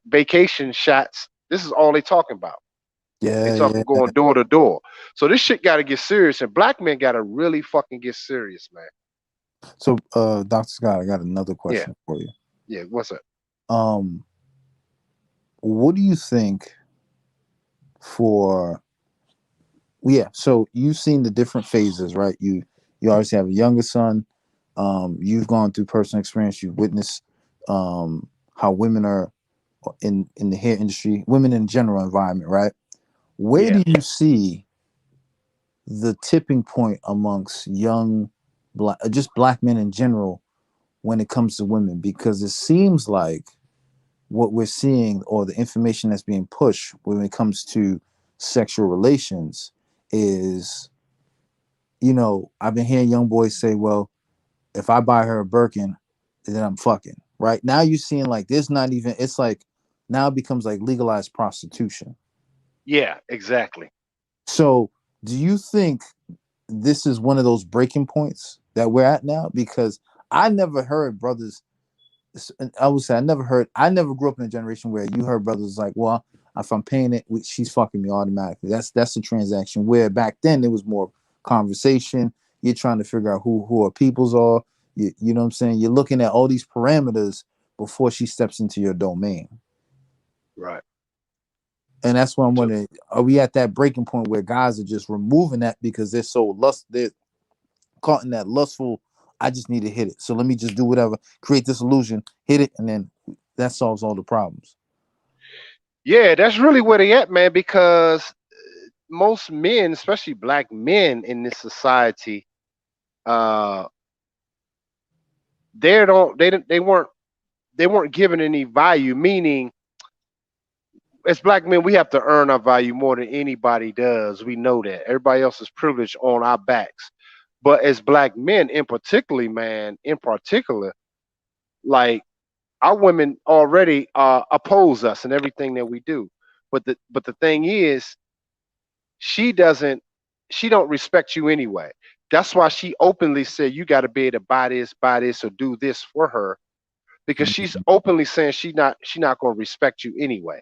vacation shots. This is all they talking about. They Yeah. talking Yeah. going door to door. So this shit got to get serious, and black men got to really fucking get serious, man. So, Dr. Scott, I got another Yeah, question for you. yeah. What's up? Um, what do you think for yeah, so you've seen the different phases, right? You obviously have a younger son. You've gone through personal experience. You've witnessed how women are in the hair industry, women in general environment, right? Where Yeah. do you see the tipping point amongst young black, just black men in general, when it comes to women? Because it seems like what we're seeing, or the information that's being pushed when it comes to sexual relations, is, I've been hearing young boys say, well, if I buy her a Birkin, then I'm fucking. Right now, you're seeing like there's not even. It's like now it becomes like legalized prostitution. Yeah. Exactly. So, do you think this is one of those breaking points that we're at now? Because I never heard brothers. I would say I never grew up in a generation where you heard brothers like, well, if I'm paying it, she's fucking me automatically. That's the transaction. Where back then it was more conversation. You're trying to figure out who our peoples are. You know what I'm saying? You're looking at all these parameters before she steps into your domain. Right. And that's why I'm So wondering, are we at that breaking point where guys are just removing that because they're caught in that lustful, I just need to hit it. So let me just do whatever, create this illusion, hit it, and then that solves all the problems. yeah, that's really where they at, man. Because most men, especially black men in this society, uh, they weren't given any value. Meaning, as black men, we have to earn our value more than anybody does. We know that everybody else is privileged on our backs, but as black men, in particular, like our women already oppose us in everything that we do. But the thing is, she doesn't she don't respect you anyway. That's why she openly said you got to be able to buy this, or do this for her, because she's Mhm. openly saying she not going to respect you anyway.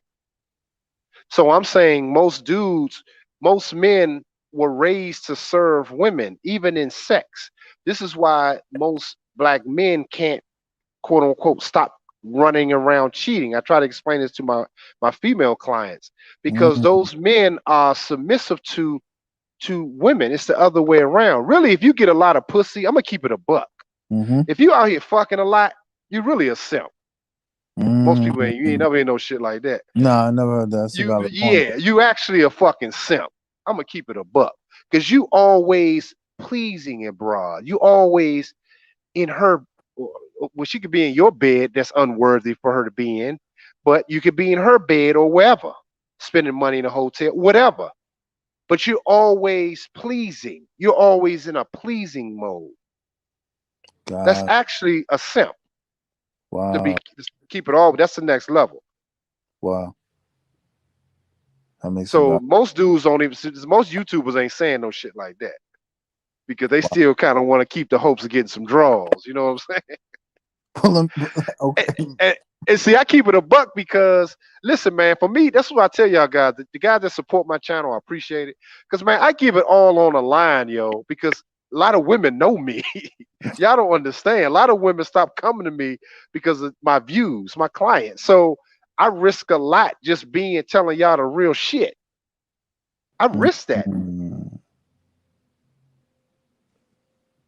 So I'm saying most dudes, most men were raised to serve women, even in sex. This is why most black men can't, quote unquote, stop running around cheating. I try to explain this to my female clients because Mm, those men are submissive to women. It's the other way around. Really, if you get a lot of pussy, I'm gonna keep it a buck. mm-hmm. If you out here fucking a lot, you really a simp. Most people ain't. You ain't Mm. never hear no shit like that. Nah, I never heard that. That's a You, valid point. yeah, you actually a fucking simp. I'm gonna keep it a buck because you always pleasing a broad. You always in her. Well, she could be in your bed that's unworthy for her to be in, but you could be in her bed or wherever, spending money in a hotel, whatever. But you're always pleasing. You're always in a pleasing mode. That's God, actually a simp. To be wow, keep it all. That's the next level. wow. That makes it So valid. most dudes don't even. Most YouTubers ain't saying no shit like that because they still kind of want to keep the hopes of getting some draws. You know what I'm saying? And, Okay. and, and see, I keep it a buck because listen, man. For me, that's what I tell y'all guys. The guys that support my channel, I appreciate it. Because man, I give it all on the line, yo. Because a lot of women know me. Y'all don't understand. A lot of women stop coming to me because of my views, my clients. So I risk a lot just being telling y'all the real shit. I risk that. Mm,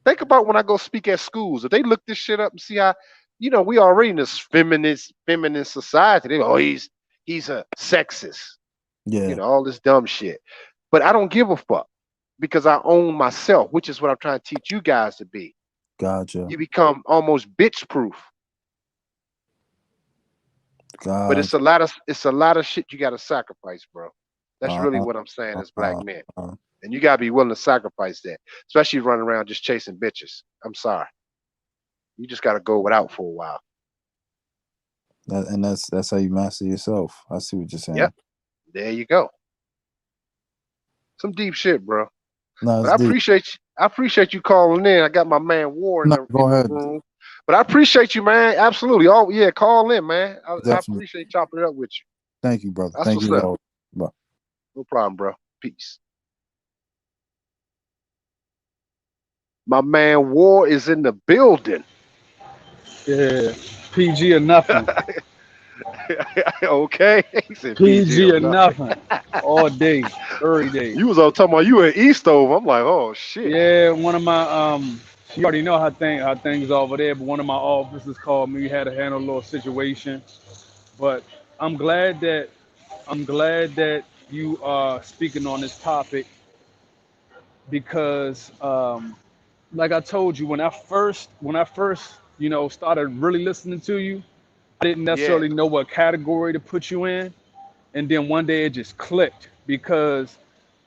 Think about when I go speak at schools. If they look this shit up and see how, we already in this feminine society. They go, oh, he's a sexist. yeah, All this dumb shit. But I don't give a fuck because I own myself, which is what I'm trying to teach you guys to be. gotcha, You become almost bitch proof. But gotcha. it's a lot of shit you got to sacrifice, bro. That's Uh, really what I'm saying as black uh, men. uh, And you gotta be willing to sacrifice that, especially running around just chasing bitches. I'm sorry. You just gotta go without for a while. and that's how you master yourself. I see what you're saying. Yep. There you go. Some deep shit, bro. No, But it's deep. I appreciate you calling in. I got my man War in No, the go in the ahead. room. But I appreciate you, man. Absolutely. Oh yeah, call in, man. I Definitely. appreciate chopping it up with you. Thank you, brother. That's Thank what's you as up. always. Bye. No problem, bro. Peace. My man War is in the building. Yeah, PG or nothing. Okay. He said PG PG or or nothing. nothing. All day, every day. You was all talking about you in Eastover. I'm like, oh shit. Yeah, one of my you already know how things are over there, but one of my officers called me. We had to handle a little situation. But I'm glad that I'm glad that you are speaking on this topic because like I told you, when I first started really listening to you, I didn't Yeah. necessarily know what category to put you in. And then one day it just clicked because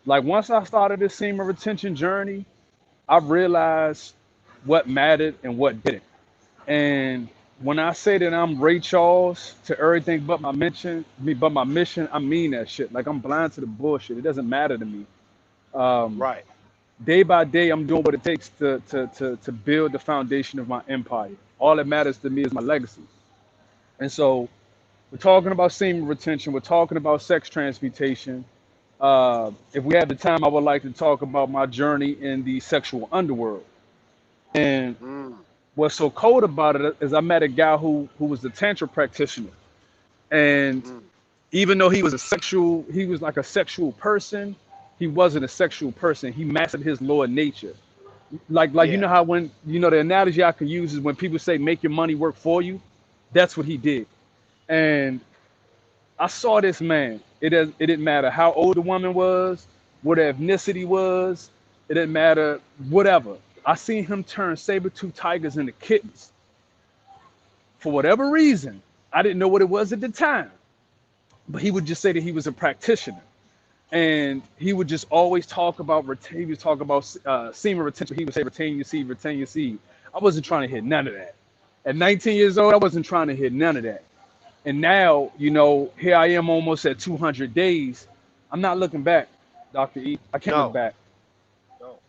like once I started this semen retention journey, I realized what mattered and what didn't. And when I say that I'm Ray Charles to everything but my mission, I mean that shit. Like I'm blind to the bullshit. It doesn't matter to me. Um, Right. Day by day, I'm doing what it takes to build the foundation of my empire. All that matters to me is my legacy. And so we're talking about semen retention. We're talking about sex transmutation. If we have the time, I would like to talk about my journey in the sexual underworld. And Mm, what's so cold about it is I met a guy who was a tantra practitioner, and mm, even though he was like a sexual person. He wasn't a sexual person. He mastered his lower nature. Like you yeah. know how when the analogy I can use is when people say make your money work for you. That's what he did. And I saw this man. It didn't matter how old the woman was, what her ethnicity was. It didn't matter whatever. I seen him turn saber-tooth tigers into kittens. For whatever reason, I didn't know what it was at the time, but he would just say that he was a practitioner, and he would just always talk about he was talking about semen retention. He would say retain your seed, retain your seed. I wasn't trying to hit none of that. At 19 years old, I wasn't trying to hit none of that. And now, here I am almost at 200 days. I'm not looking back, Dr. E. I can't look No. back. No.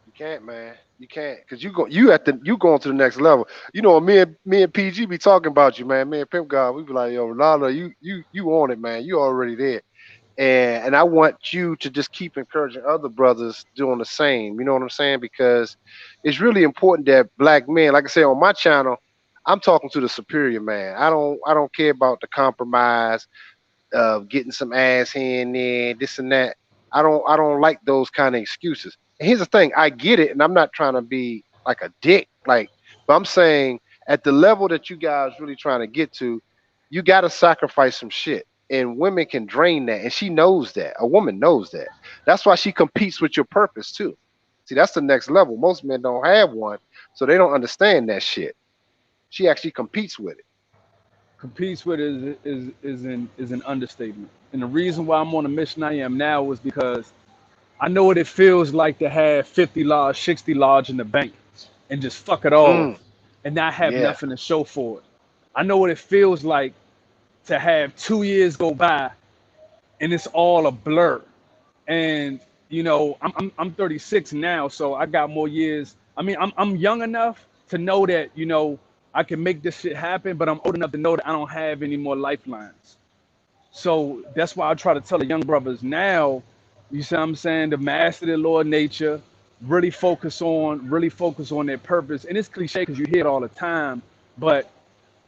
You Can't, man. You can't, cause you going to the next level. You know, me and PG be talking about you, man. Me and Pimp God, we be like, yo, Ronaldo, you on it, man. You already there. And I want you to just keep encouraging other brothers doing the same. You know what I'm saying? Because it's really important that black men, like I say on my channel, I'm talking to the superior man. I don't care about the compromise of getting some ass here and there, this and that. I don't like those kind of excuses. And here's the thing, I get it, and I'm not trying to be like a dick, like, but I'm saying at the level that you guys really trying to get to, you got to sacrifice some shit. And women can drain that, and she knows that. A woman knows that. That's why she competes with your purpose too. See, that's the next level. Most men don't have one, so they don't understand that shit. She actually competes with it. Competes with is an understatement. And the reason why I'm on the mission I am now is because I know what it feels like to have 50 large, 60 large in the bank and just fuck it off Mm, and not have yeah, nothing to show for it. I know what it feels like to have 2 years go by and it's all a blur. And I'm 36 now, so I got more years. I mean, I'm young enough to know that I can make this shit happen, but I'm old enough to know that I don't have any more lifelines. So that's why I try to tell the young brothers now, you see what I'm saying, to master their Lord nature, really focus on their purpose. And it's cliche because you hear it all the time, but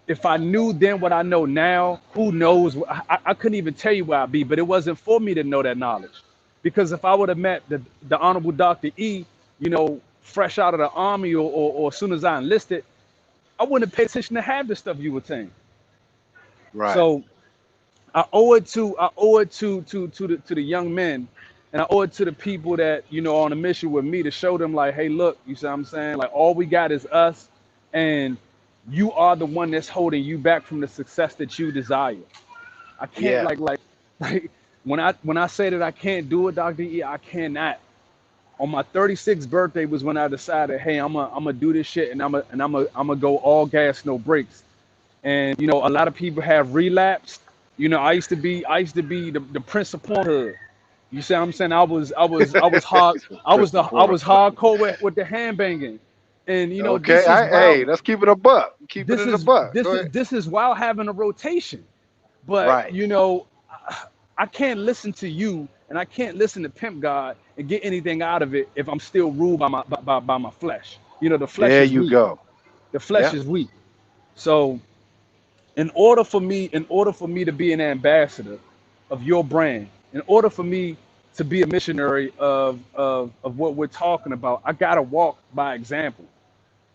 if I knew then what I know now, who knows? I couldn't even tell you where I'd be, but it wasn't for me to know that knowledge. Because if I would have met the Honorable Dr. E, fresh out of the army or as soon as I enlisted, I wouldn't have paid attention to have the stuff you were saying. right. So I owe it to the young men, and I owe it to the people that are on a mission with me to show them like, hey, look, you see what I'm saying? Like all we got is us, and you are the one that's holding you back from the success that you desire. I can't Yeah. like when I say that I can't do it, Dr. E, I cannot. On my 36th birthday was when I decided, hey, I'm gonna do this shit, and I'm gonna go all gas, no brakes. And a lot of people have relapsed. I used to be the Prince of Pornhub. You see what I'm saying? I was hard. Crystal I Porter. was hardcore with the hand banging, and Okay. this is Hey, wild. let's keep it a buck. Keep it This in a is buck. this Go is ahead. this is while having a rotation. But Right. I can't listen to you, and I can't listen to Pimp God and get anything out of it if I'm still ruled by my flesh. The flesh There is you weak. go. The flesh Yeah. is weak. So in order for me to be an ambassador of your brand, in order for me to be a missionary of what we're talking about, I gotta walk by example.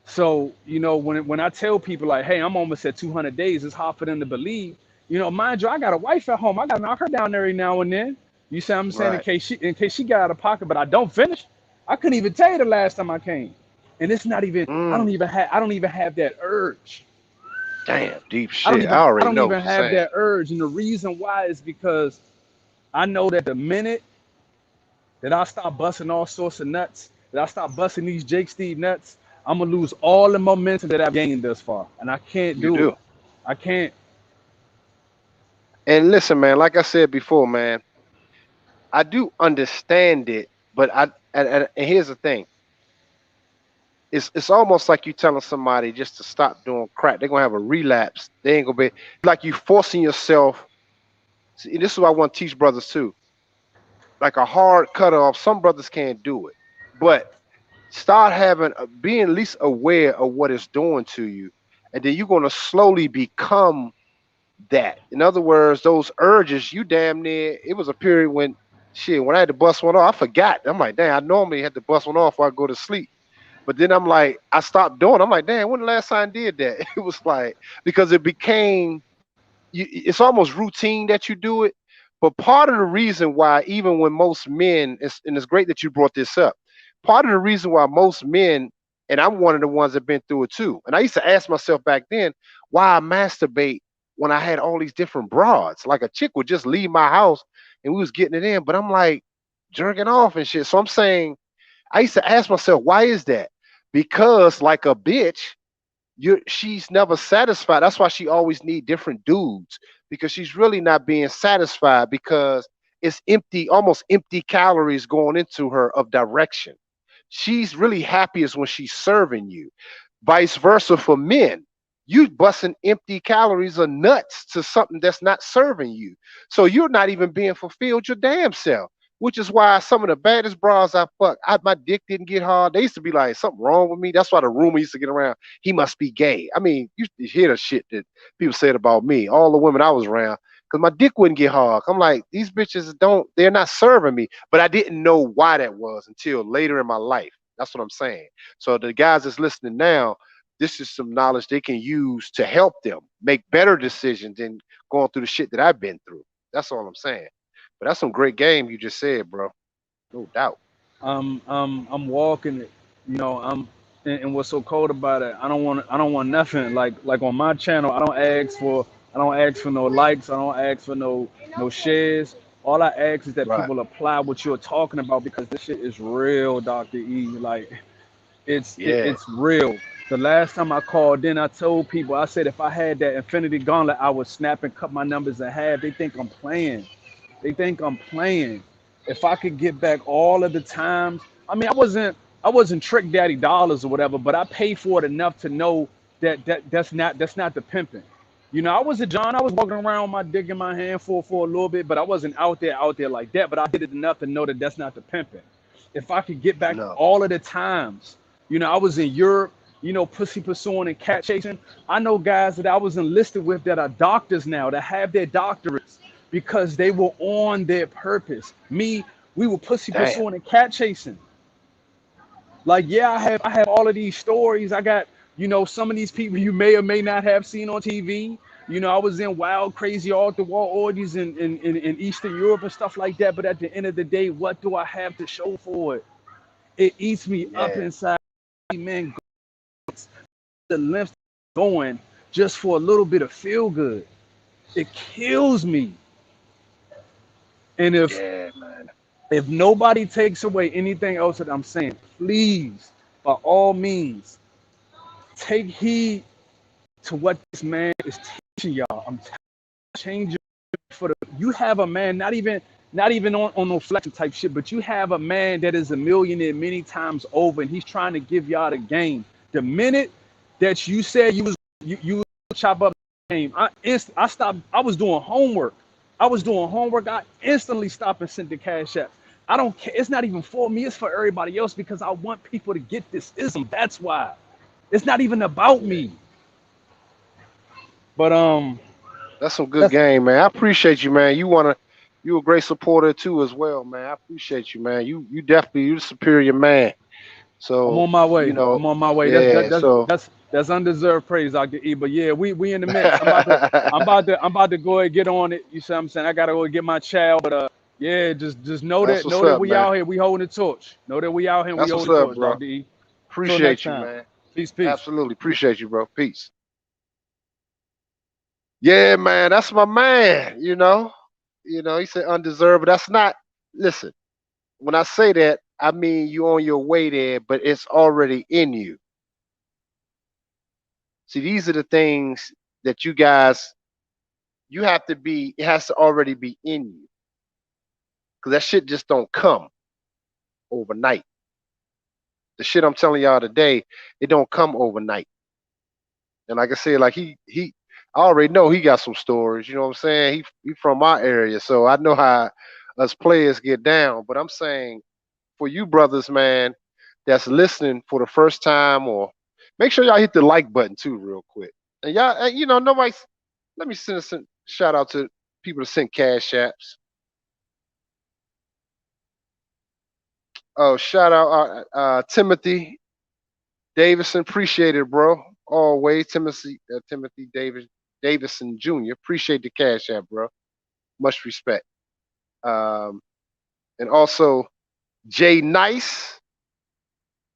So when I tell people like, hey, I'm almost at 200 days, it's hard for them to believe. Mind you, I got a wife at home. I gotta knock her down every now and then. You see what I'm saying? In Right. case she got out of pocket, but I don't finish. I couldn't even tell you the last time I came, and it's not even. I Mm, don't even have. I don't even have that urge. damn, deep I don't shit. I even I already don't know even what you're have saying. that urge. And the reason why is because I know that the minute that I start busting all sorts of nuts, that I start busting these Jake Steve nuts, I'm gonna lose all the momentum that I've gained thus far. And I can't You do it. do. I can't. And listen, man, like I said before, man, I do understand it, but and here's the thing. It's almost like you telling somebody just to stop doing crack. They're gonna have a relapse. They ain't gonna be like you forcing yourself. See, this is what I want to teach brothers too. Like a hard cutoff. Some brothers can't do it. But start having being at least aware of what it's doing to you, and then you're gonna slowly become that. In other words, those urges, you damn near. It was a period when shit, when I had to bust one off, I forgot. I'm like, damn, I normally had to bust one off before I go to sleep. But then I'm like, I stopped doing. I'm like, damn, when the last time I did that? It was like because it became it's almost routine that you do it. But part of the reason why, even when most men, and it's great that you brought this up, part of the reason why most men, and I'm one of the ones that been through it too. And I used to ask myself back then, why I masturbate when I had all these different broads. Like a chick would just leave my house and we was getting it in, but I'm like jerking off and shit. So I'm saying, I used to ask myself, why is that? Because like a bitch, she's never satisfied. That's why she always need different dudes because she's really not being satisfied because it's empty, almost empty calories going into her of direction. She's really happiest when she's serving you. Vice versa for men. You busting empty calories or nuts to something that's not serving you. So you're not even being fulfilled your damn self. Which is why some of the baddest bras I fucked, my dick didn't get hard. They used to be like, something wrong with me. That's why the rumor used to get around, he must be gay. I mean, you used to hear the shit that people said about me, all the women I was around, because my dick wouldn't get hard. I'm like, these bitches they're not serving me. But I didn't know why that was until later in my life. That's what I'm saying. So the guys that's listening now, this is some knowledge they can use to help them make better decisions than going through the shit that I've been through. That's all I'm saying. But that's some great game you just said, bro. No doubt. I'm walking it. You know, and what's so cold about it, I don't want nothing. Like on my channel, I don't ask for no likes, I don't ask for no shares. All I ask is that Right. people apply what you're talking about because this shit is real, Dr. E. Like Yeah. it's real. The last time I called in, I told people, I said if I had that infinity gauntlet, I would snap and cut my numbers in half. They think I'm playing. They think I'm playing. If I could get back all of the times, I mean, I wasn't trick daddy dollars or whatever, but I paid for it enough to know that's not the pimping. You know, I was a John. I was walking around with my dick in my hand for a little bit, but I wasn't out there like that. But I did it enough to know that that's not the pimping. If I could get back No. all of the times, you know, I was in Europe, you know, pussy pursuing and cat chasing. I know guys that I was enlisted with that are doctors now that have their doctorates because they were on their purpose. Me, we were pussy Damn. pursuing and cat chasing. Like, yeah, I have all of these stories. I got, you know, some of these people you may or may not have seen on TV. You know, I was in wild, crazy, off the wall orgies in Eastern Europe and stuff like that. But at the end of the day, what do I have to show for it? It eats me up Yeah. inside, man. The length going just for a little bit of feel good. It kills me. And Yeah, man. if nobody takes away anything else that I'm saying, please, by all means, take heed to what this man is teaching y'all. I'm changing for the. You have a man, not even on no flexion type shit, but you have a man that is a millionaire many times over, and he's trying to give y'all the game. The minute that you said you chop up the game, I stopped. I was doing homework. I instantly stopped and sent the cash app. I don't care. It's not even for me. It's for everybody else because I want people to get this ism. That's why. It's not even about Yeah. me. But That's some good that's game, man. I appreciate you, man. You a great supporter too as well, man. I appreciate you, man. You definitely you the superior man. I'm So, on my you way. know, I'm on my way. yeah, so That's undeserved praise, Dr. E. But yeah, we in the mix. I'm about to go ahead and get on it. You see what I'm saying? I gotta go get my child. But yeah, just that's what's know that up, we man. out here. We holding the torch. Know that we out here and we That's what's holding the up, torch, bro. Dr. E. Till next Appreciate you, time. man. Peace, peace. Absolutely. Appreciate you, bro. Peace. Yeah, man, that's my man, you know. You know, he said undeserved, but that's not listen, when I say that, I mean you on your way there, but it's already in you. See, these are the things that you guys you have to be, it has to already be in you. Because that shit just don't come overnight. The shit I'm telling y'all today, it don't come overnight. And like I said, like I already know he got some stories, you know what I'm saying? He from my area, so I know how us players get down. But I'm saying for you brothers, man, that's listening for the first time, or make sure y'all hit the like button too, real quick. And y'all, you know, nobody's. Let me send a shout out to people that send cash apps. Oh, shout out Timothy Davison, appreciate it, bro. Always, Timothy Davison Jr. Appreciate the cash app, bro. Much respect. Um, and also Jay Nice.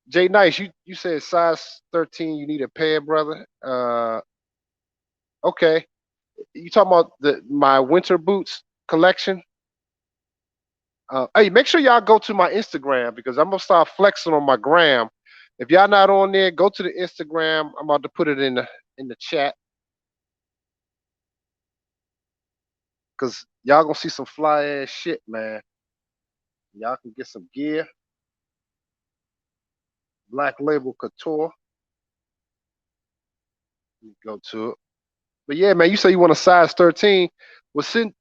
Jay Nice, you said size 13, you need a pair, brother. Okay. You talking about my winter boots collection? Hey, make sure y'all go to my Instagram because I'm gonna start flexing on my gram. If y'all not on there, go to the Instagram. I'm about to put it in the chat because y'all gonna see some fly ass shit, man. Y'all can get some gear. Black Label Couture. Let me go to it. But yeah, man, you say you want a size 13. Well, send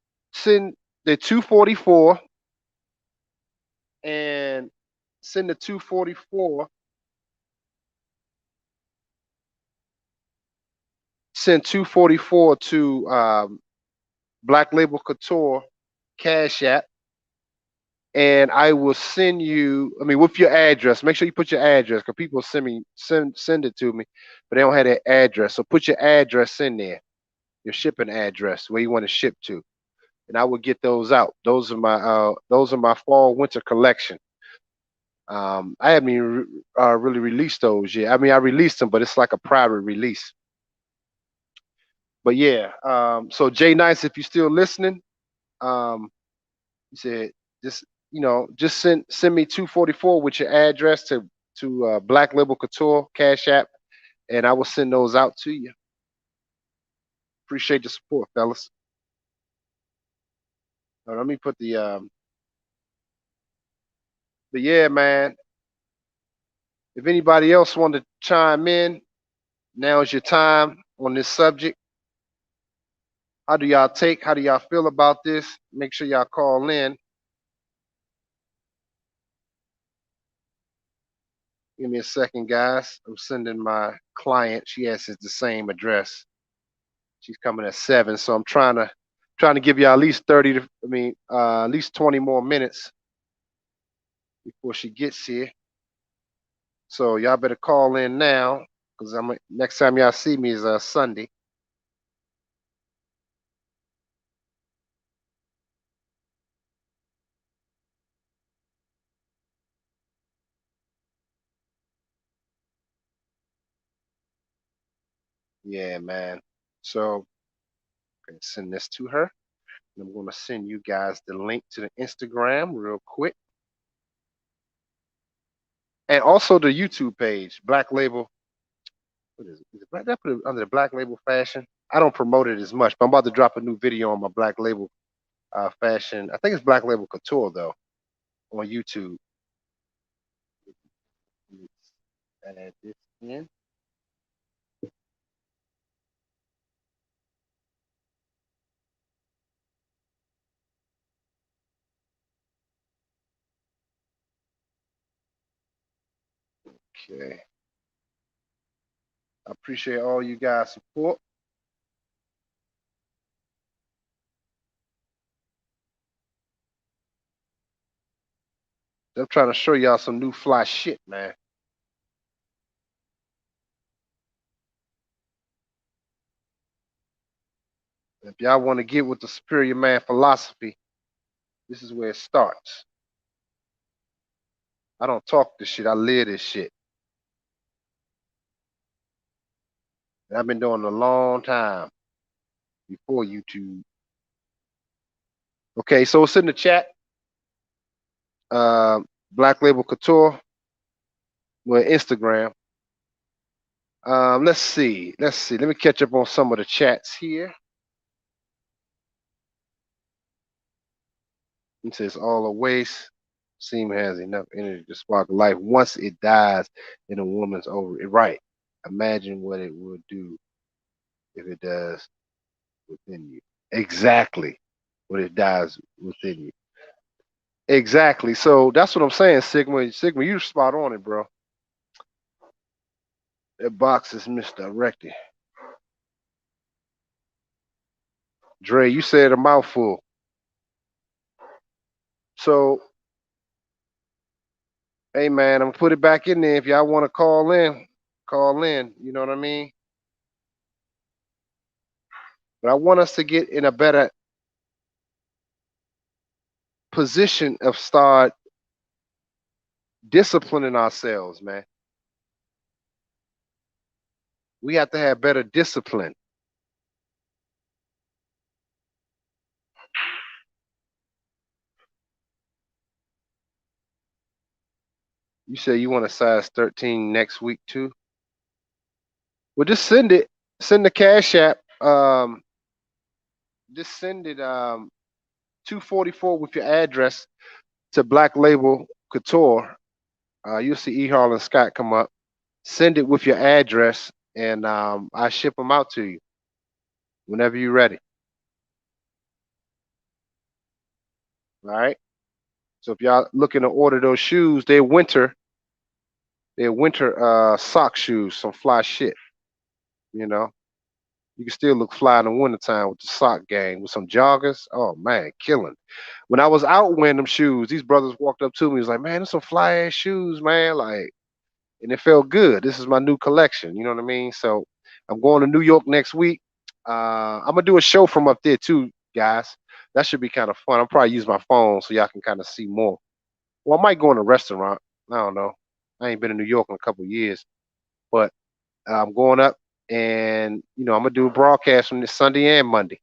the 244 and send the 244. Send 244 to Black Label Couture Cash App, and I will send you. I mean, with your address. Make sure you put your address, because people send it to me, but they don't have that address. So put your address in there, your shipping address, where you want to ship to, and I will get those out. Those are my fall winter collection. I haven't even really released those yet. I mean, I released them, but it's like a private release. But yeah, so Jay Nice, if you're still listening, he said just just send me 244 with your address to Black Label Couture Cash App, and I will send those out to you. Appreciate the support, fellas. Let me put the but yeah, man. If anybody else want to chime in, now is your time on this subject. How do y'all feel about this? Make sure y'all call in. Give me a second, guys. I'm sending my client. She has the same address. She's coming at 7, so I'm trying to give y'all at least 30 at least 20 more minutes before she gets here. So y'all better call in now, because next time y'all see me is Sunday. Yeah, man. So I'm gonna send this to her. And I'm gonna send you guys the link to the Instagram real quick. And also the YouTube page, Black Label. What is it? Did I put it under the Black Label Fashion? I don't promote it as much, but I'm about to drop a new video on my Black Label Fashion. I think it's Black Label Couture though, on YouTube. Let's add this in. Okay. I appreciate all you guys' support. I'm trying to show y'all some new fly shit, man. If y'all want to get with the superior man philosophy, this is where it starts. I don't talk this shit, I live this shit. And I've been doing it a long time before YouTube. Okay, so it's in the chat. Black Label Couture. Well, Instagram. Let's see. Let me catch up on some of the chats here. It says all a waste. Semen has enough energy to spark life. Once it dies in a woman's ovary. Right. Imagine what it would do if it does within you. Exactly. What it dies within you. Exactly. So that's what I'm saying, Sigma. Sigma, you're spot on it, bro. That box is misdirected. Dre, you said a mouthful. So, hey man, I'm gonna put it back in there. If y'all want to call in, call in. You know what I mean? But I want us to get in a better position of start disciplining ourselves, man. We have to have better discipline. You say you want a size 13 next week too? Well, just send it. Send the Cash App. Just send it 244 with your address to Black Label Couture You'll see E. Harlan Scott come up. Send it with your address, and I ship them out to you whenever you're ready. All right. So if y'all looking to order those shoes, they're winter sock shoes, some fly shit. You know, you can still look fly in the wintertime with the sock gang with some joggers. Oh man, killing. When I was out wearing them shoes, these brothers walked up to me. Was like, "Man, there's some fly ass shoes, man." Like, and it felt good. This is my new collection. You know what I mean? So I'm going to New York next week. I'm gonna do a show from up there too, guys. That should be kind of fun. I'll probably use my phone so y'all can kind of see more. Well, I might go in a restaurant. I don't know. I ain't been in New York in a couple of years, but I'm going up, and I'm gonna do a broadcast from this Sunday and Monday.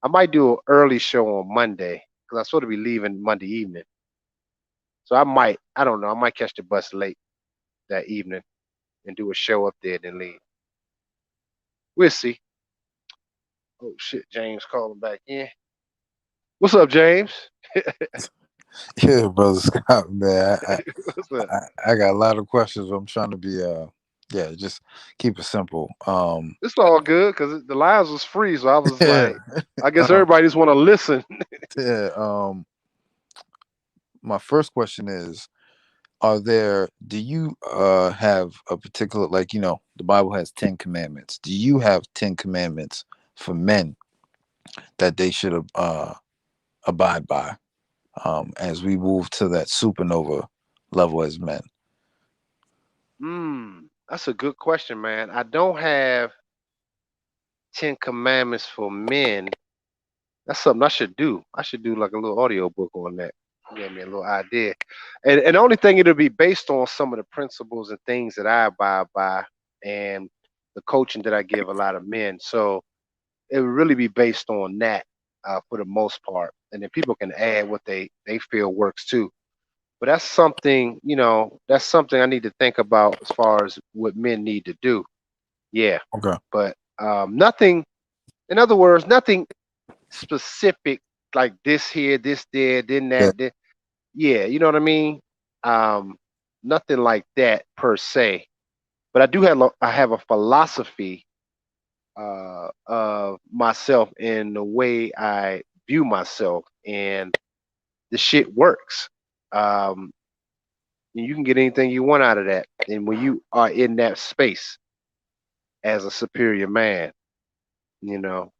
I might do an early show on Monday because I'm supposed to be leaving Monday evening. So I don't know. I might catch the bus late that evening and do a show up there, then leave. We'll see. Oh shit, James calling back in. What's up, James? Yeah, brother Scott, man. What's up? I got a lot of questions. I'm trying to be yeah, just keep it simple. It's all good because the lines was free, so I was Yeah, like, I guess everybody just want to listen. yeah. My first question is, do you have a particular, like, the Bible has 10 commandments. Do you have 10 commandments for men that they should abide by as we move to that supernova level as men? That's a good question, man. I don't have 10 commandments for men. That's something I should do. I should do like a little audio book on that. Give me a little idea. And the only thing it'll be based on some of the principles and things that I abide by and the coaching that I give a lot of men. So it would really be based on that for the most part. And then people can add what they feel works too. But that's something I need to think about as far as what men need to do. Yeah. Okay. But nothing, in other words, nothing specific like this here, this there, then Yeah. that. Yeah, you know what I mean? Um, Nothing like that per se. But I have a philosophy of myself and the way I view myself, and the shit works. Um, and you can get anything you want out of that. And when you are in that space as a superior man, you know,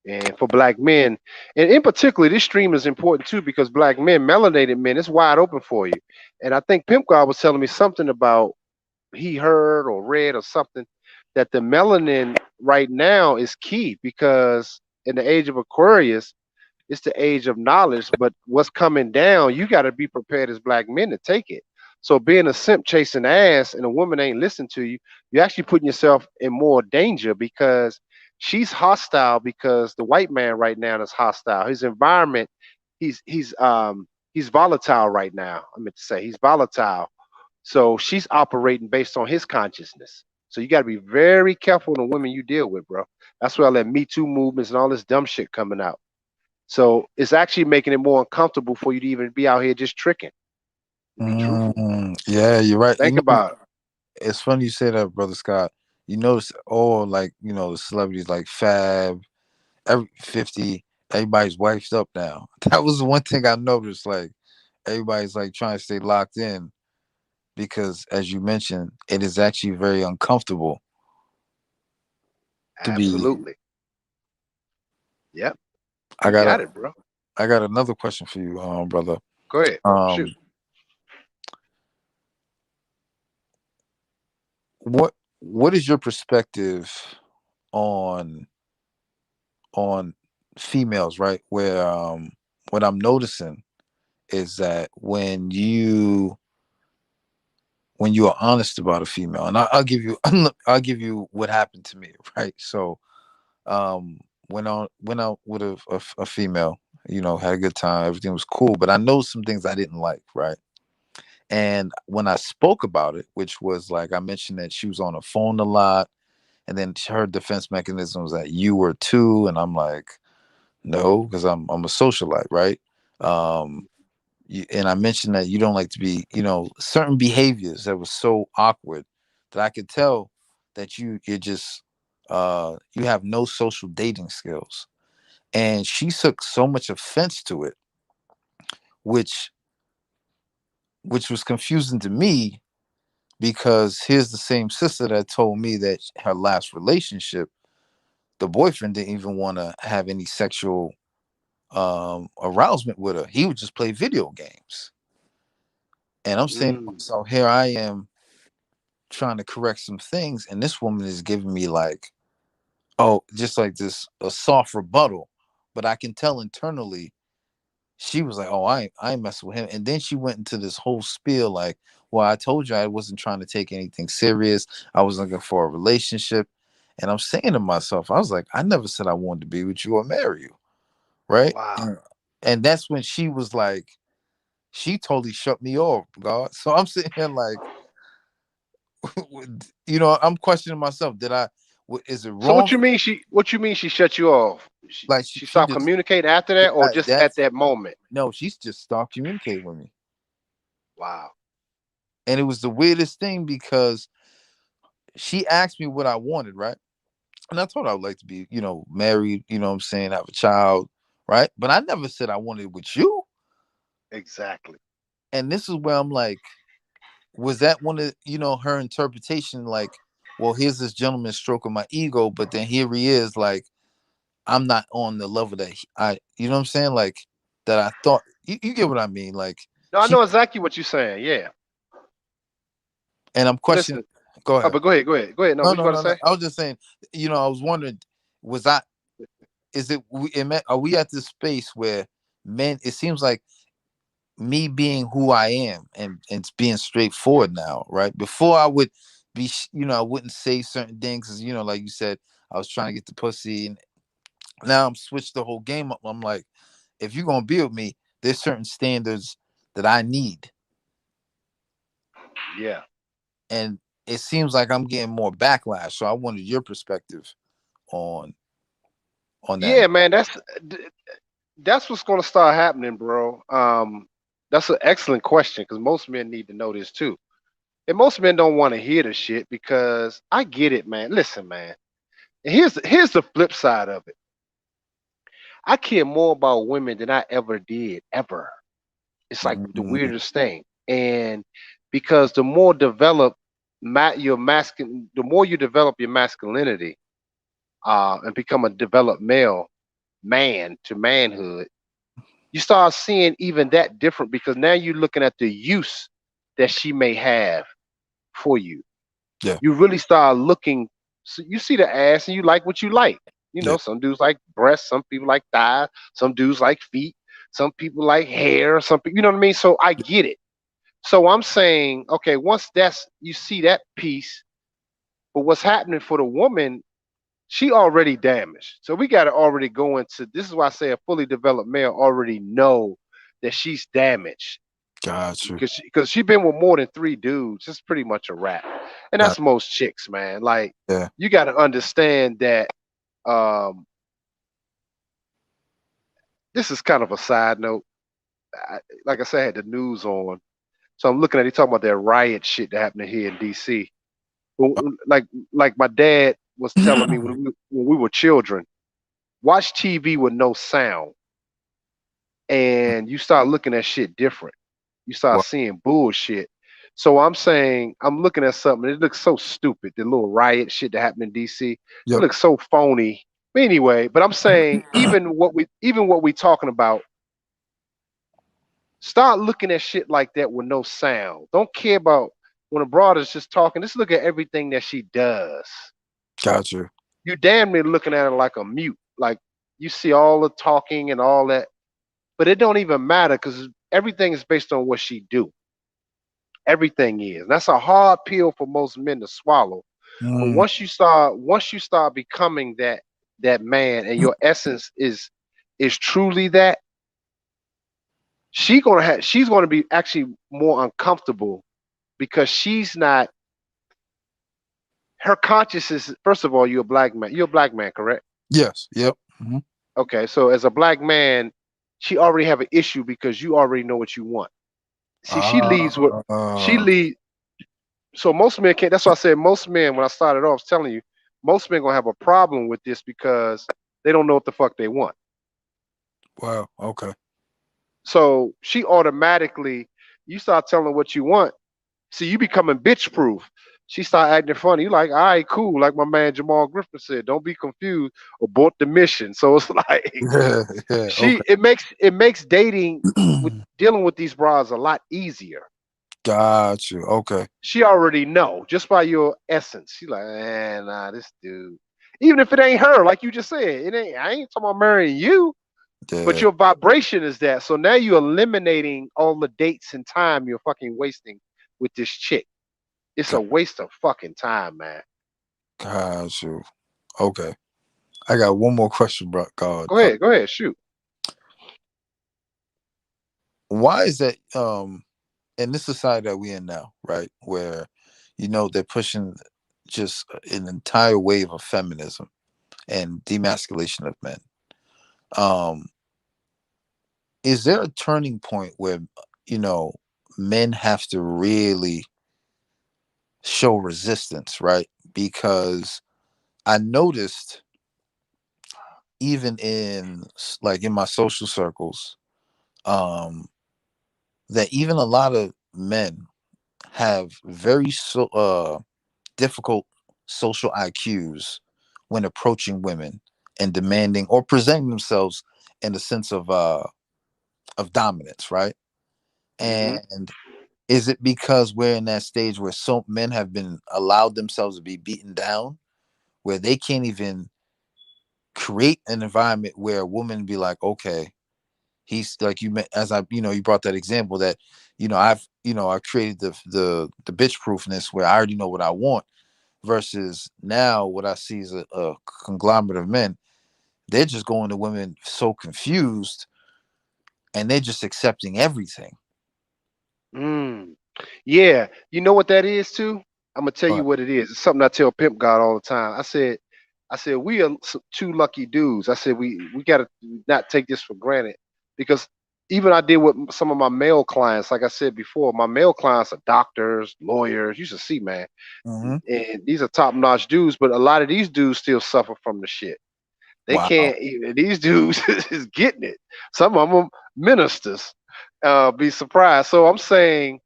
and for black men, and in particular, this stream is important too because black men, melanated men, it's wide open for you. And I think Pimp God was telling me something about he heard or read or something that the melanin right now is key because in the age of Aquarius, it's the age of knowledge, but what's coming down, you got to be prepared as black men to take it. So being a simp chasing ass and a woman ain't listening to you, you're actually putting yourself in more danger because she's hostile because the white man right now is hostile. His environment, he's volatile right now. I meant to say he's volatile. So she's operating based on his consciousness. So you got to be very careful the women you deal with, bro. That's why I let Me Too movements and all this dumb shit coming out. So it's actually making it more uncomfortable for you to even be out here just tricking. To be truthful. Yeah, you're right. Think about it. It's funny you say that, brother Scott. You notice all, like, the celebrities like Fab, every 50, everybody's wifed up now. That was one thing I noticed. Like, everybody's like trying to stay locked in because, as you mentioned, it is actually very uncomfortable to be. Absolutely. Yep. I You got it, bro. got another question for you, brother. Go ahead. Shoot. What is your perspective on females, right? Where what I'm noticing is that when you are honest about a female, and I'll give you I'll give you what happened to me, right? So went out with a female, had a good time, everything was cool, but I know some things I didn't like, right? And when I spoke about it, which was like, I mentioned that she was on the phone a lot, and then her defense mechanism was that you were too, and I'm like, no, because I'm a socialite, right? and I mentioned that you don't like to be, certain behaviors that were so awkward that I could tell that you're just you have no social dating skills. And she took so much offense to it, which was confusing to me, because here's the same sister that told me that her last relationship, the boyfriend didn't even want to have any sexual arousement with her. He would just play video games. And I'm saying to Mm, myself, here I am trying to correct some things, and this woman is giving me like, oh, just like this a soft rebuttal. But I can tell internally she was like, oh, I ain't messing with him. And then she went into this whole spiel like, well, I told you I wasn't trying to take anything serious. I was looking for a relationship. And I'm saying to myself, I was like, I never said I wanted to be with you or marry you. Right. wow. And that's when she was like, she totally shut me off, God. So I'm sitting here like, I'm questioning myself. Is it So wrong? what you mean she shut you off? Like She she stopped just, communicating after that, or just at that's, that moment? no, she's just stopped communicating with me. Wow. And it was the weirdest thing because she asked me what I wanted, right? And I told her I would like to be, married, what I'm saying, have a child, right? But I never said I wanted it with you. Exactly. And this is where I'm like, was that one of, her interpretation, like, well, here's this gentleman stroking my ego, but then here he is, like, I'm not on the level that you know what I'm saying? Like, that I thought, you get what I mean? Like, No, I she, know exactly what you're saying. Yeah. and I'm questioning, Listen. go Oh, ahead. but go ahead. Go ahead. Go ahead. No, No, what you no, about to no, no. say? I was just saying, I was wondering, was I, is it, are we at this space where men, it seems like me being who I am and being straightforward now, right? Before I would be, I wouldn't say certain things, because, like you said, I was trying to get the pussy, and now I'm switched the whole game up. I'm like, if you're going to be with me, there's certain standards that I need. Yeah. And it seems like I'm getting more backlash. So I wanted your perspective on that. Yeah, man. That's what's going to start happening, bro. That's an excellent question because most men need to know this too, and most men don't want to hear the shit because I get it, man. Listen, man. And here's the flip side of it. I care more about women than I ever did, ever. It's like the Mm, weirdest thing. And because the more developed your masculine, the more you develop your masculinity, and become a developed man to manhood, you start seeing even that different because now you're looking at the use that she may have for you. yeah, You really start looking. So you see the ass and you like what you like. yeah, Some dudes like breasts, some people like thighs, some dudes like feet, some people like hair, some people, you know what I mean? So I get it. So I'm saying, okay, once that's you see that piece, but what's happening for the woman, she already damaged. So we got to already go into this is why I say a fully developed male already know that she's damaged got you. because she been with more than three dudes. It's pretty much a wrap, and Got, that's most chicks, man. Like yeah, you got to understand that. Um, this is kind of a side note. Like I said, I had the news on, so I'm looking at he talking about that riot shit that happened here in D.C. Like like my dad was telling me when we were children, watch TV with no sound, and you start looking at shit different. You start well, seeing bullshit. So I'm saying I'm looking at something. It looks so stupid. The little riot shit that happened in DC. It yep. looks so phony. But anyway, but I'm saying even what we talking about, start looking at shit like that with no sound. Don't care about when a broad is just talking. Just look at everything that she does. Got you. You damn near looking at her like a mute. Like you see all the talking and all that, but it don't even matter because everything is based on what she do. Everything is. That's a hard pill for most men to swallow. But Mm, once you start becoming that man and your essence is truly that, she's gonna be actually more uncomfortable because she's not her consciousness. First of all, you're a black man. You're a black man, correct? yes, yep. Hmm. Okay, so as a black man, she already have an issue because you already know what you want. See, she leads with she Uh, lead. So most men can't. That's why I said most men. When I started off, I was telling you, most men gonna have a problem with this because they don't know what the fuck they want. wow. Okay. So she automatically, you start telling her what you want. See, you becoming bitch proof. She start acting funny. You like, all right, cool. Like my man Jamal Griffin said, don't be confused. Abort the mission. So it's like Yeah. Yeah. she. It makes dating with dealing with these bras a lot easier. Got you. Okay. She already know just by your essence. She like, nah, this dude. Even if it ain't her, like you just said, it ain't. I ain't talking about marrying you, but Yeah. your vibration is that. So now you're eliminating all the dates and time you're fucking wasting with this chick. It's a Got, waste of fucking time, man. got you. Okay. I got one more question, bro. God. Go ahead, shoot. Why is that? In this society that we in now, right, where they're pushing just an entire wave of feminism and demasculation of men. Um, is there a turning point where you know men have to really show resistance, right? Because I noticed even in like in my social circles, um, that even a lot of men have very difficult social IQs when approaching women and demanding or presenting themselves in the sense of dominance, right? Hmm. And is it because we're in that stage where so men have been allowed themselves to be beaten down, where they can't even create an environment where a woman be like, okay, he's like as I you brought that example that I created the bitch proofness where I already know what I want versus now what I see is a conglomerate of men. They're just going to women so confused and they're just accepting everything. Mm. Yeah, you know what that is too. I'm gonna tell you But what it is. It's something I tell Pimp God all the time. I said we are two lucky dudes. I said we gotta not take this for granted because even I deal with some of my male clients. Like I said before, my male clients are doctors, lawyers. You should see, man, mhm. and these are top notch dudes. But a lot of these dudes still suffer from the shit. They Wow, can't even. These dudes is getting it. Some of them ministers. Be surprised. So I'm saying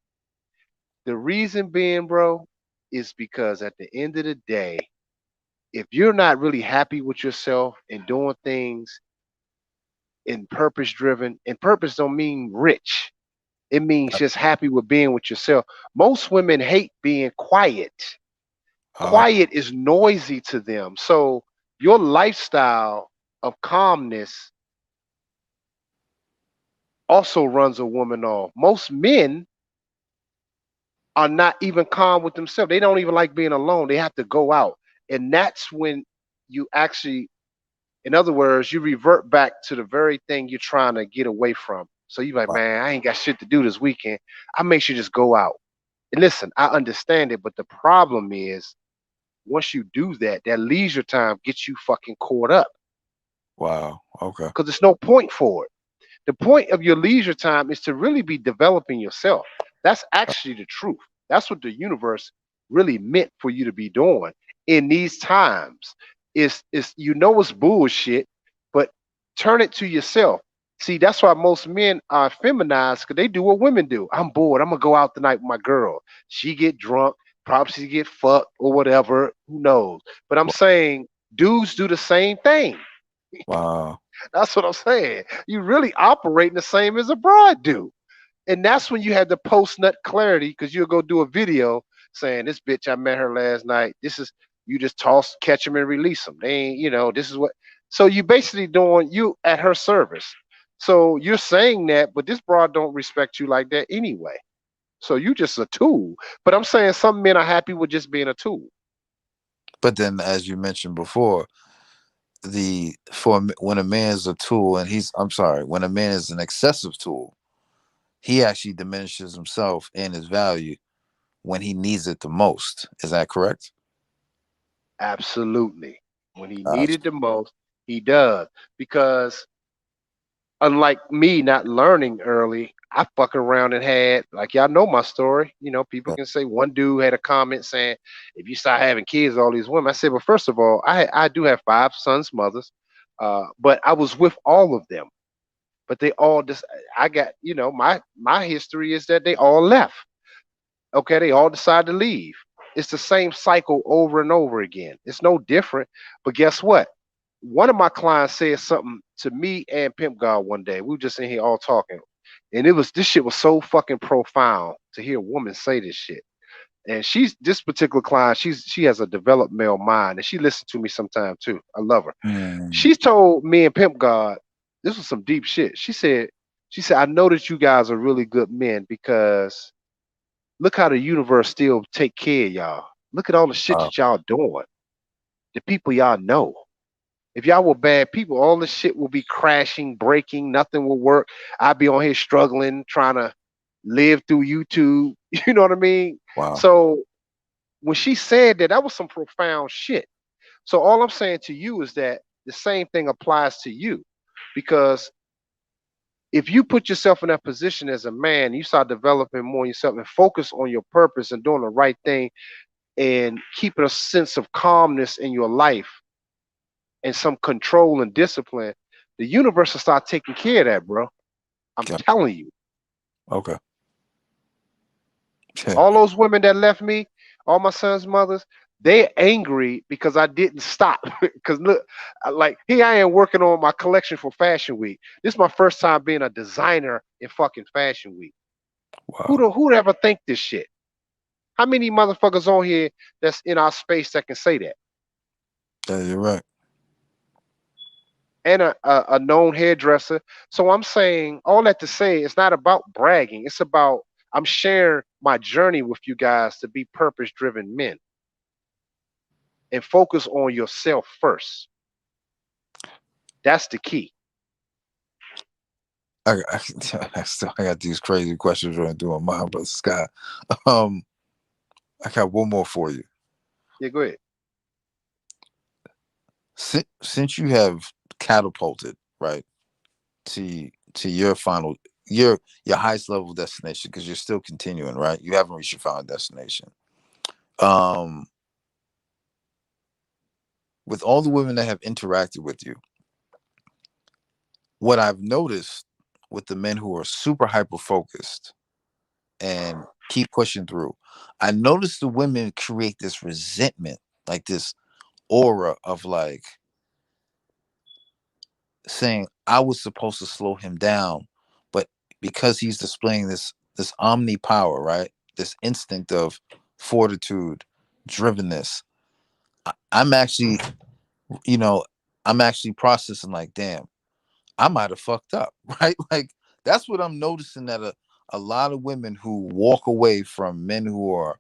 the reason being, bro, is because at the end of the day, if you're not really happy with yourself and doing things in purpose driven, and purpose don't mean rich. It means just happy with being with yourself. Most women hate being quiet. uh, Quiet is noisy to them. So your lifestyle of calmness also runs a woman off. Most men are not even calm with themselves. They don't even like being alone. They have to go out. And that's when you actually, in other words, you revert back to the very thing you're trying to get away from. So you're like, wow, man, I ain't got shit to do this weekend. I make sure just go out. And listen, I understand it, but the problem is once you do that, that leisure time gets you fucking caught up wow. Okay, because there's no point for it. The point of your leisure time is to really be developing yourself. That's actually the truth. That's what the universe really meant for you to be doing in these times. Is it's bullshit, but turn it to yourself. See, that's why most men are feminized because they do what women do. I'm bored. I'm gonna go out tonight with my girl. She get drunk, probably she get fucked or whatever. Who knows? But I'm saying dudes do the same thing. wow, That's what I'm saying. You really operating the same as a broad do. And that's when you had the post nut clarity because you'll go do a video saying, this bitch, I met her last night. This is, you just toss, catch them and release them. They ain't, this is what. So you basically doing you at her service. So you're saying that, but this broad don't respect you like that anyway. So you just a tool. But I'm saying some men are happy with just being a tool. but then as you mentioned before, when a man is a tool and I'm sorry, when a man is an excessive tool, he actually diminishes himself and his value when he needs it the most. Is that correct? Absolutely. When he Gotcha. needed the most, he does. Because unlike me not learning early, I fuck around and had, like, y'all know my story. You know, people Yeah. can say one dude had a comment saying, if you start having kids, all these women. I said, well, first of all, I do have 5 sons, mothers, but I was with all of them. But they all just, I got, you know, my history is that they all left. Okay, they all decided to leave. It's the same cycle over and over again. It's no different. But guess what? One of my clients said something to me and Pimp God one day. We were just in here all talking. And this shit was so fucking profound to hear a woman say this shit. And she's this particular client, she has a developed male mind and she listens to me sometime too. I love her. Mm. She's told me and Pimp God, this was some deep shit. She said, I know that you guys are really good men because look how the universe still take care of y'all. Look at all the shit Wow. that y'all doing. The people y'all know. If y'all were bad people, all this shit will be crashing, breaking, nothing will work. I'd be on here struggling, trying to live through YouTube. You know what I mean? Wow. So when she said that, that was some profound shit. So all I'm saying to you is that the same thing applies to you. Because if you put yourself in that position as a man, you start developing more yourself and focus on your purpose and doing the right thing and keeping a sense of calmness in your life and some control and discipline, the universe will start taking care of that, bro. I'm Yeah. telling you. Okay. Yeah. All those women that left me, all my sons' mothers, they're angry because I didn't stop. Because look, like here I am working on my collection for Fashion Week. This is my first time being a designer in fucking Fashion Week. Wow. Who'd ever think this shit? How many motherfuckers on here that's in our space that can say that? Yeah, you're right. And a known hairdresser. So I'm saying all that to say it's not about bragging. It's about I'm sharing my journey with you guys to be purpose driven men and focus on yourself first. That's the key. I got these crazy questions running through my mind, but Scott, um, I got one more for you. Yeah, go ahead. Since you have catapulted right to your final your highest level destination, because you're still continuing, right? You haven't reached your final destination. Um, with all the women that have interacted with you, what I've noticed with the men who are super hyper focused and keep pushing through, I noticed the women create this resentment, like this aura of like saying I was supposed to slow him down, but because he's displaying this omni power, right? This instinct of fortitude, drivenness. I'm actually, you know, I'm actually processing like, damn, I might have fucked up, right? Like that's what I'm noticing that a lot of women who walk away from men who are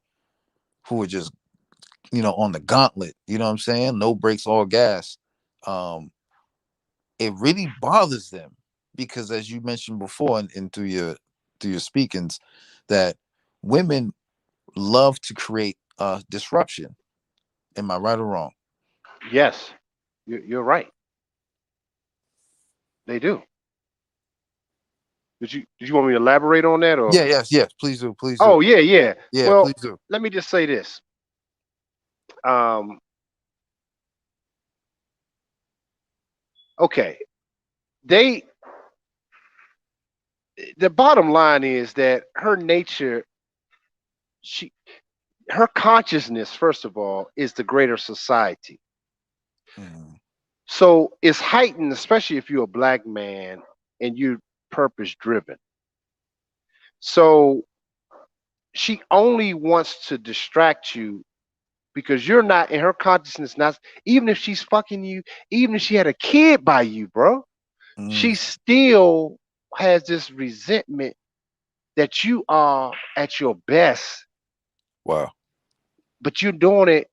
just, on the gauntlet, you know what I'm saying? No brakes, all gas. It really bothers them because as you mentioned before and through your speakings, that women love to create disruption. Am I right or wrong? Yes, you're right. They do. Did you want me to elaborate on that or? Yeah, yes, please do, please do. Oh yeah, yeah. Yeah, Well, please do. let me just say this. Um, okay. They the bottom line is that her nature, she her consciousness, first of all, is the greater society. Mhm. So it's heightened, especially if you're a black man and you're purpose driven. So she only wants to distract you because you're not in her consciousness, not even if she's fucking you, even if she had a kid by you, bro, she Mm. still has this resentment that you are at your best, Wow. but you're doing it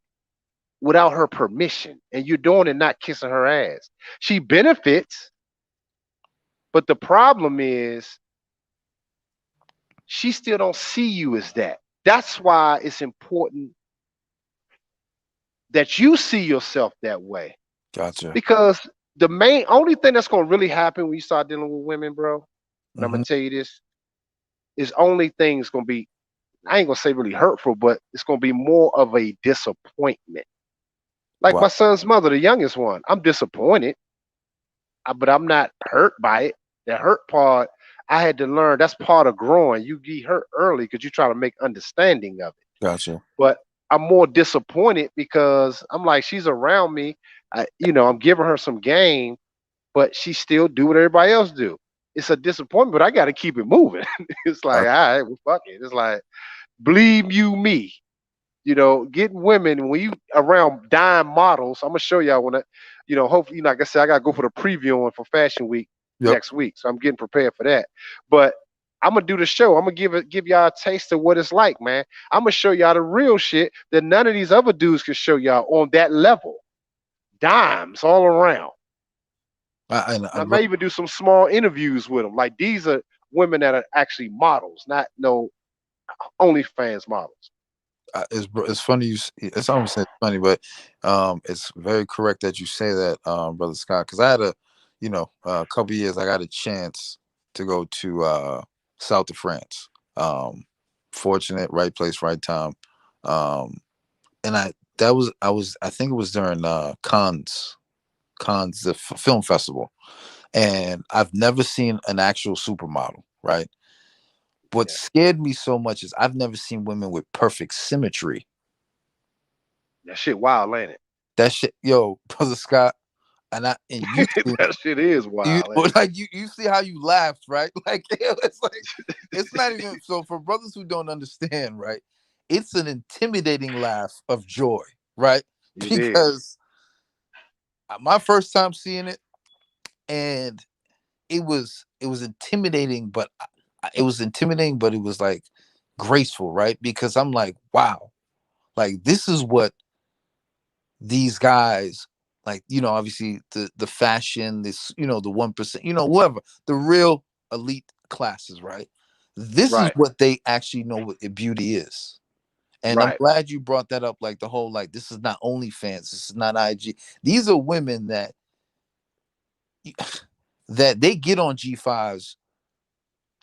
without her permission and you're doing it not kissing her ass. She benefits, but the problem is she still don't see you as that. That's why it's important that you see yourself that way. Gotcha. Because the main only thing that's gonna really happen when you start dealing with women, bro, and I'm gonna Hmm. tell you this, is only thing's gonna be, I ain't gonna say really hurtful, but it's gonna be more of a disappointment. Like Wow. my son's mother, the youngest one, I'm disappointed, but I'm not hurt by it. The hurt part, I had to learn. That's part of growing. You get hurt early because you try to make understanding of it. Gotcha. But I'm more disappointed because I'm like, she's around me. I'm giving her some game, but she still do what everybody else do. It's a disappointment, but I got to keep it moving. It's like, all right, well, fuck it. It's like, believe you me. Getting women when you around dime models. I'm gonna show y'all when hopefully, like I said, I gotta go for the previewing for Fashion Week Yep. next week, so I'm getting prepared for that. But I'm gonna do the show. I'm gonna give y'all a taste of what it's like, man. I'm gonna show y'all the real shit that none of these other dudes can show y'all on that level. Dimes all around. And I may even do some small interviews with them. Like these are women that are actually models, not no OnlyFans models. It's funny it's almost funny, but it's very correct that you say that, brother Scott, because I had a couple years I got a chance to go to south of France. Fortunate, right place, right time. um and I think it was during Cannes, the film festival, and I've never seen an actual supermodel, right? What Yeah. scared me so much is I've never seen women with perfect symmetry. That shit wild, ain't it? That shit, yo, brother Scott, and you see, That shit is wild, ain't it? like you see how you laughed, right? Like it's like it's not even so for brothers who don't understand, right? It's an intimidating laugh of joy, right? It is. Because my first time seeing it, and it was intimidating, but it was like graceful, right? Because I'm like, wow, like this is what these guys, like, obviously the fashion, this, the 1%, whoever, the real elite classes, right? This is Right. what they actually know what beauty is. And I'm Right. glad you brought that up, like the whole, like, this is not OnlyFans, this is not IG. These are women that they get on G5s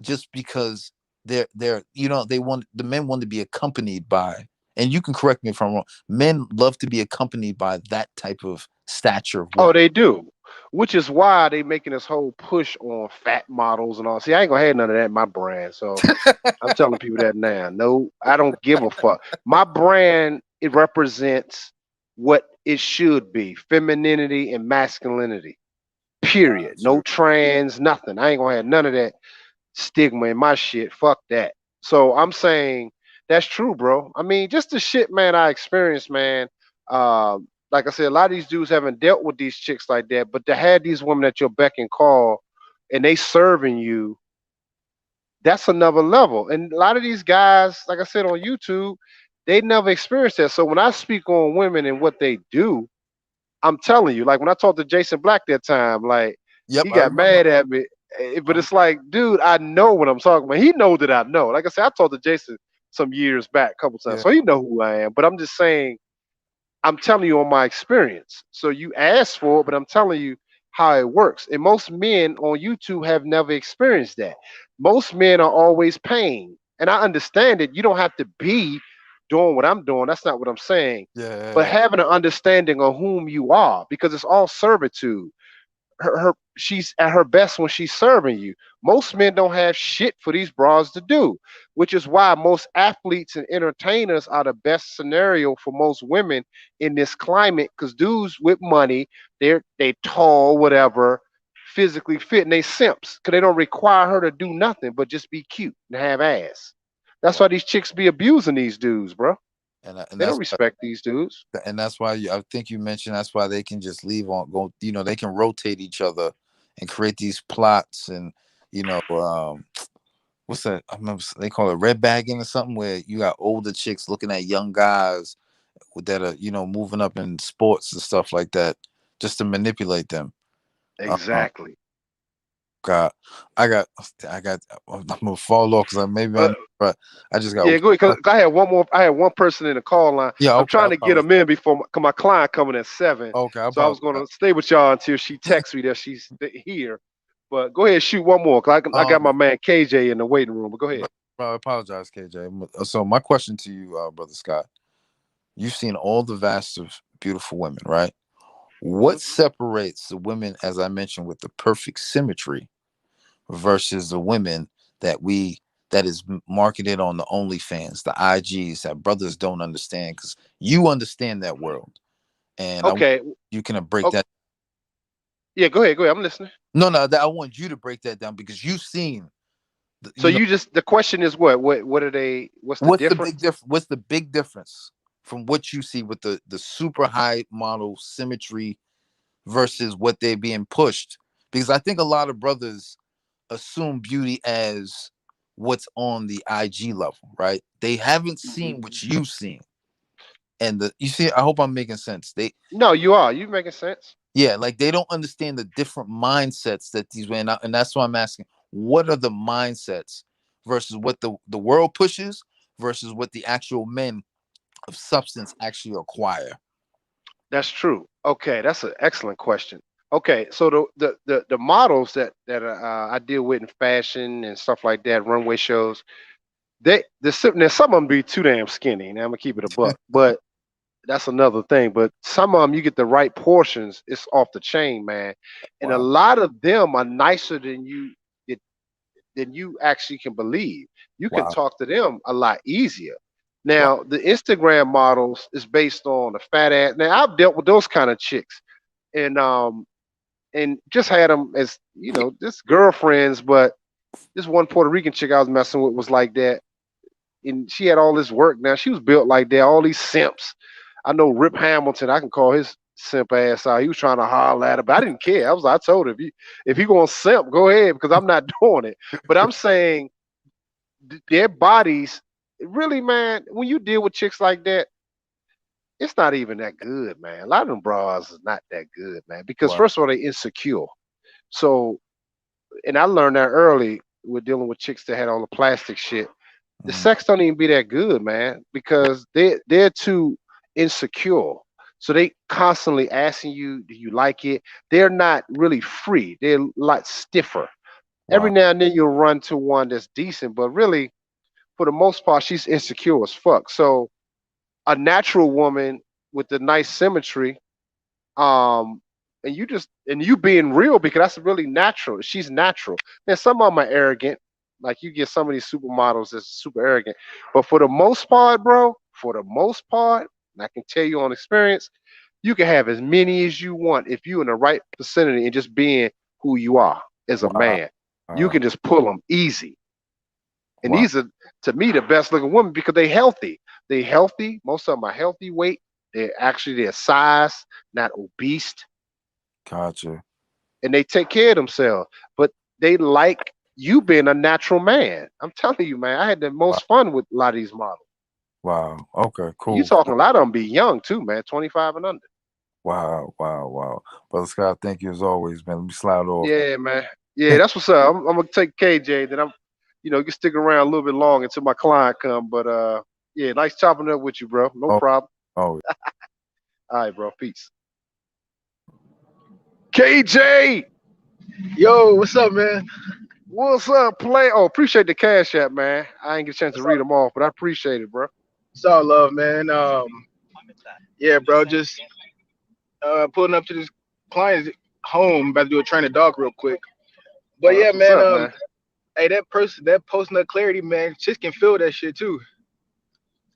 just because they're they want, the men want to be accompanied by, and you can correct me if I'm wrong, men love to be accompanied by that type of stature of Oh, woman. they do. Which is why they making this whole push on fat models and all. See, I ain't gonna have none of that in my brand. So I'm telling people that now. No, I don't give a fuck. My brand, it represents what it should be: femininity and masculinity. Period. No Gotcha. trans, nothing. I ain't gonna have none of that stigma in my shit. Fuck that. So I'm saying that's true, bro. I mean, just the shit, man, I experienced, man. Like I said, a lot of these dudes haven't dealt with these chicks like that, but to have these women at your beck and call and they serving you, that's another level. And a lot of these guys, like I said on YouTube, they never experienced that. So when I speak on women and what they do, I'm telling you, like when I talked to Jason Black that time, like Yep, he I got remember. mad at me. But it's like, dude, I know what I'm talking about. He know that I know. Like I said, I talked to Jason some years back, a couple times, Yeah. so he know who I am. But I'm just saying, I'm telling you on my experience. So you asked for it, but I'm telling you how it works. And most men on YouTube have never experienced that. Most men are always paying. And I understand it. You don't have to be doing what I'm doing. That's not what I'm saying. Yeah, yeah, But yeah. having an understanding of whom you are, because it's all servitude. She's at her best when she's serving you. Most men don't have shit for these bras to do, which is why most athletes and entertainers are the best scenario for most women in this climate. Because dudes with money, they tall, whatever, physically fit, and they simps because they don't require her to do nothing but just be cute and have ass. That's why these chicks be abusing these dudes, bro. And They don't that's respect these dudes. why I think you mentioned that's why they can just leave on go. They can rotate each other and create these plots, and what's that? I remember they call it red bagging or something, where you got older chicks looking at young guys that are moving up in sports and stuff like that, just to manipulate them. Um, Exactly. God, I got. I'm gonna fall off because but I just got. Yeah, go ahead. 'Cause I had one more. I had one person in the call line. Yeah, I'm okay. trying to get them in before my client coming at 7. Okay, I So I was going to stay with y'all until she texts me that she's here. But go ahead, shoot one more. 'Cause I got my man KJ in the waiting room. But go ahead. I apologize, KJ. So my question to you, Brother Scott, you've seen all the vast of beautiful women, right? What separates the women, as I mentioned, with the perfect symmetry versus the women that is marketed on the OnlyFans, the IGs that brothers don't understand? Because you understand that world, and Okay. you can break Oh, that. yeah, go ahead. Go ahead. I'm listening. No, I want you to break that down because you've seen. So the question is what are they? What's the What's the difference? big difference? What's the big difference from what you see with the super high model symmetry versus what they're being pushed? Because I think a lot of brothers assume beauty as what's on the IG level, right? They haven't seen what you've seen. And you see, I hope I'm making sense. No, you are. You making sense. Yeah, like they don't understand the different mindsets that these women, and that's why I'm asking, what are the mindsets versus what the world pushes versus what the actual men of substance actually acquire? That's true. Okay, that's an excellent question. Okay, so the models that I deal with in fashion and stuff like that, runway shows, now some of them be too damn skinny. Now I'm gonna keep it a buck, but that's another thing. But some of them, you get the right portions, it's off the chain, man. And a Wow. lot of them are nicer than you actually can believe. You can Wow. talk to them a lot easier. Wow. Now, the Instagram models is based on the fat ass. Now, I've dealt with those kind of chicks, and just had them as just girlfriends. But this one Puerto Rican chick I was messing with was like that, and she had all this work. Now she was built like that. All these simps. I know Rip Hamilton. I can call his simp ass out. He was trying to holler at her, but I didn't care. I told her if you gonna simp, go ahead because I'm not doing it. But I'm saying their bodies, really, man. When you deal with chicks like that, it's not even that good, man. A lot of them bras is not that good, man. Because Wow. first of all, they insecure. So, and I learned that early with dealing with chicks that had all the plastic shit. The sex don't even be that good, man, because they're too insecure. So they constantly asking you, do you like it? They're not really free. They're a lot stiffer. Every Wow. now and then you'll run to one that's decent, but really, for the most part, she's insecure as fuck. So a natural woman with the nice symmetry, um, and you being real because that's really natural. She's natural. And some of them are arrogant. Like you get some of these supermodels that's super arrogant. But for the most part, bro, for the most part, and I can tell you on experience, you can have as many as you want if you're in the right vicinity and just being who you are as a Wow. man. You can just pull them easy. And Wow. these are, to me, the best looking women because they healthy. They healthy. Most of them are healthy weight. They're actually their size, not obese, Gotcha. and they take care of themselves. But they like you being a natural man. I'm telling you, man, I had the Wow. most fun with a lot of these models. Wow. Okay, You cool. talking a lot of them be young too, man, 25 and under. Wow. Brother Scott, thank you as always, man. Let me slide off. Yeah, man. Yeah, that's what's up. I'm gonna take KJ. Then you can stick around a little bit longer until my client come. But yeah, nice chopping up with you, bro. No Oh, problem. oh, All right, bro. Peace. KJ, Yo, what's up, man? what's up, play? Oh, appreciate the cash app, man. I ain't get a chance to What's read up? them off, but I appreciate it, bro. It's all love, man. Yeah, bro, just pulling up to this client's home, about to do a train of dog real quick. Oh, But yeah, that's what's man, up, man. hey, that post nut clarity, man, chicks can feel that shit too.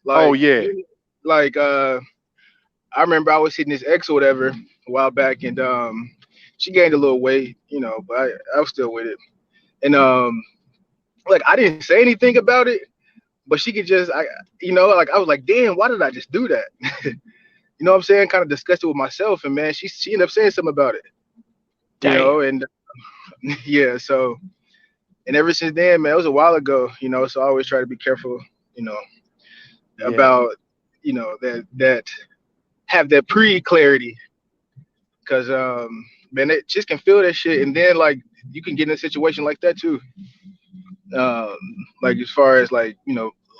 Oh Like, yeah, like, I remember I was hitting this ex or whatever a while back, and she gained a little weight, but I was still with it, and like I didn't say anything about it, but she could just, like I was like, damn, why did I just do that? You know what I'm saying? Kind of discussed it with myself, and man, she ended up saying something about it, damn. and yeah, so and ever since then, man, it was a while ago, so I always try to be careful, you know, Yeah, about, that have that pre clarity, because man, it just can feel that shit, and then like you can get in a situation like that too. Um, like as far as like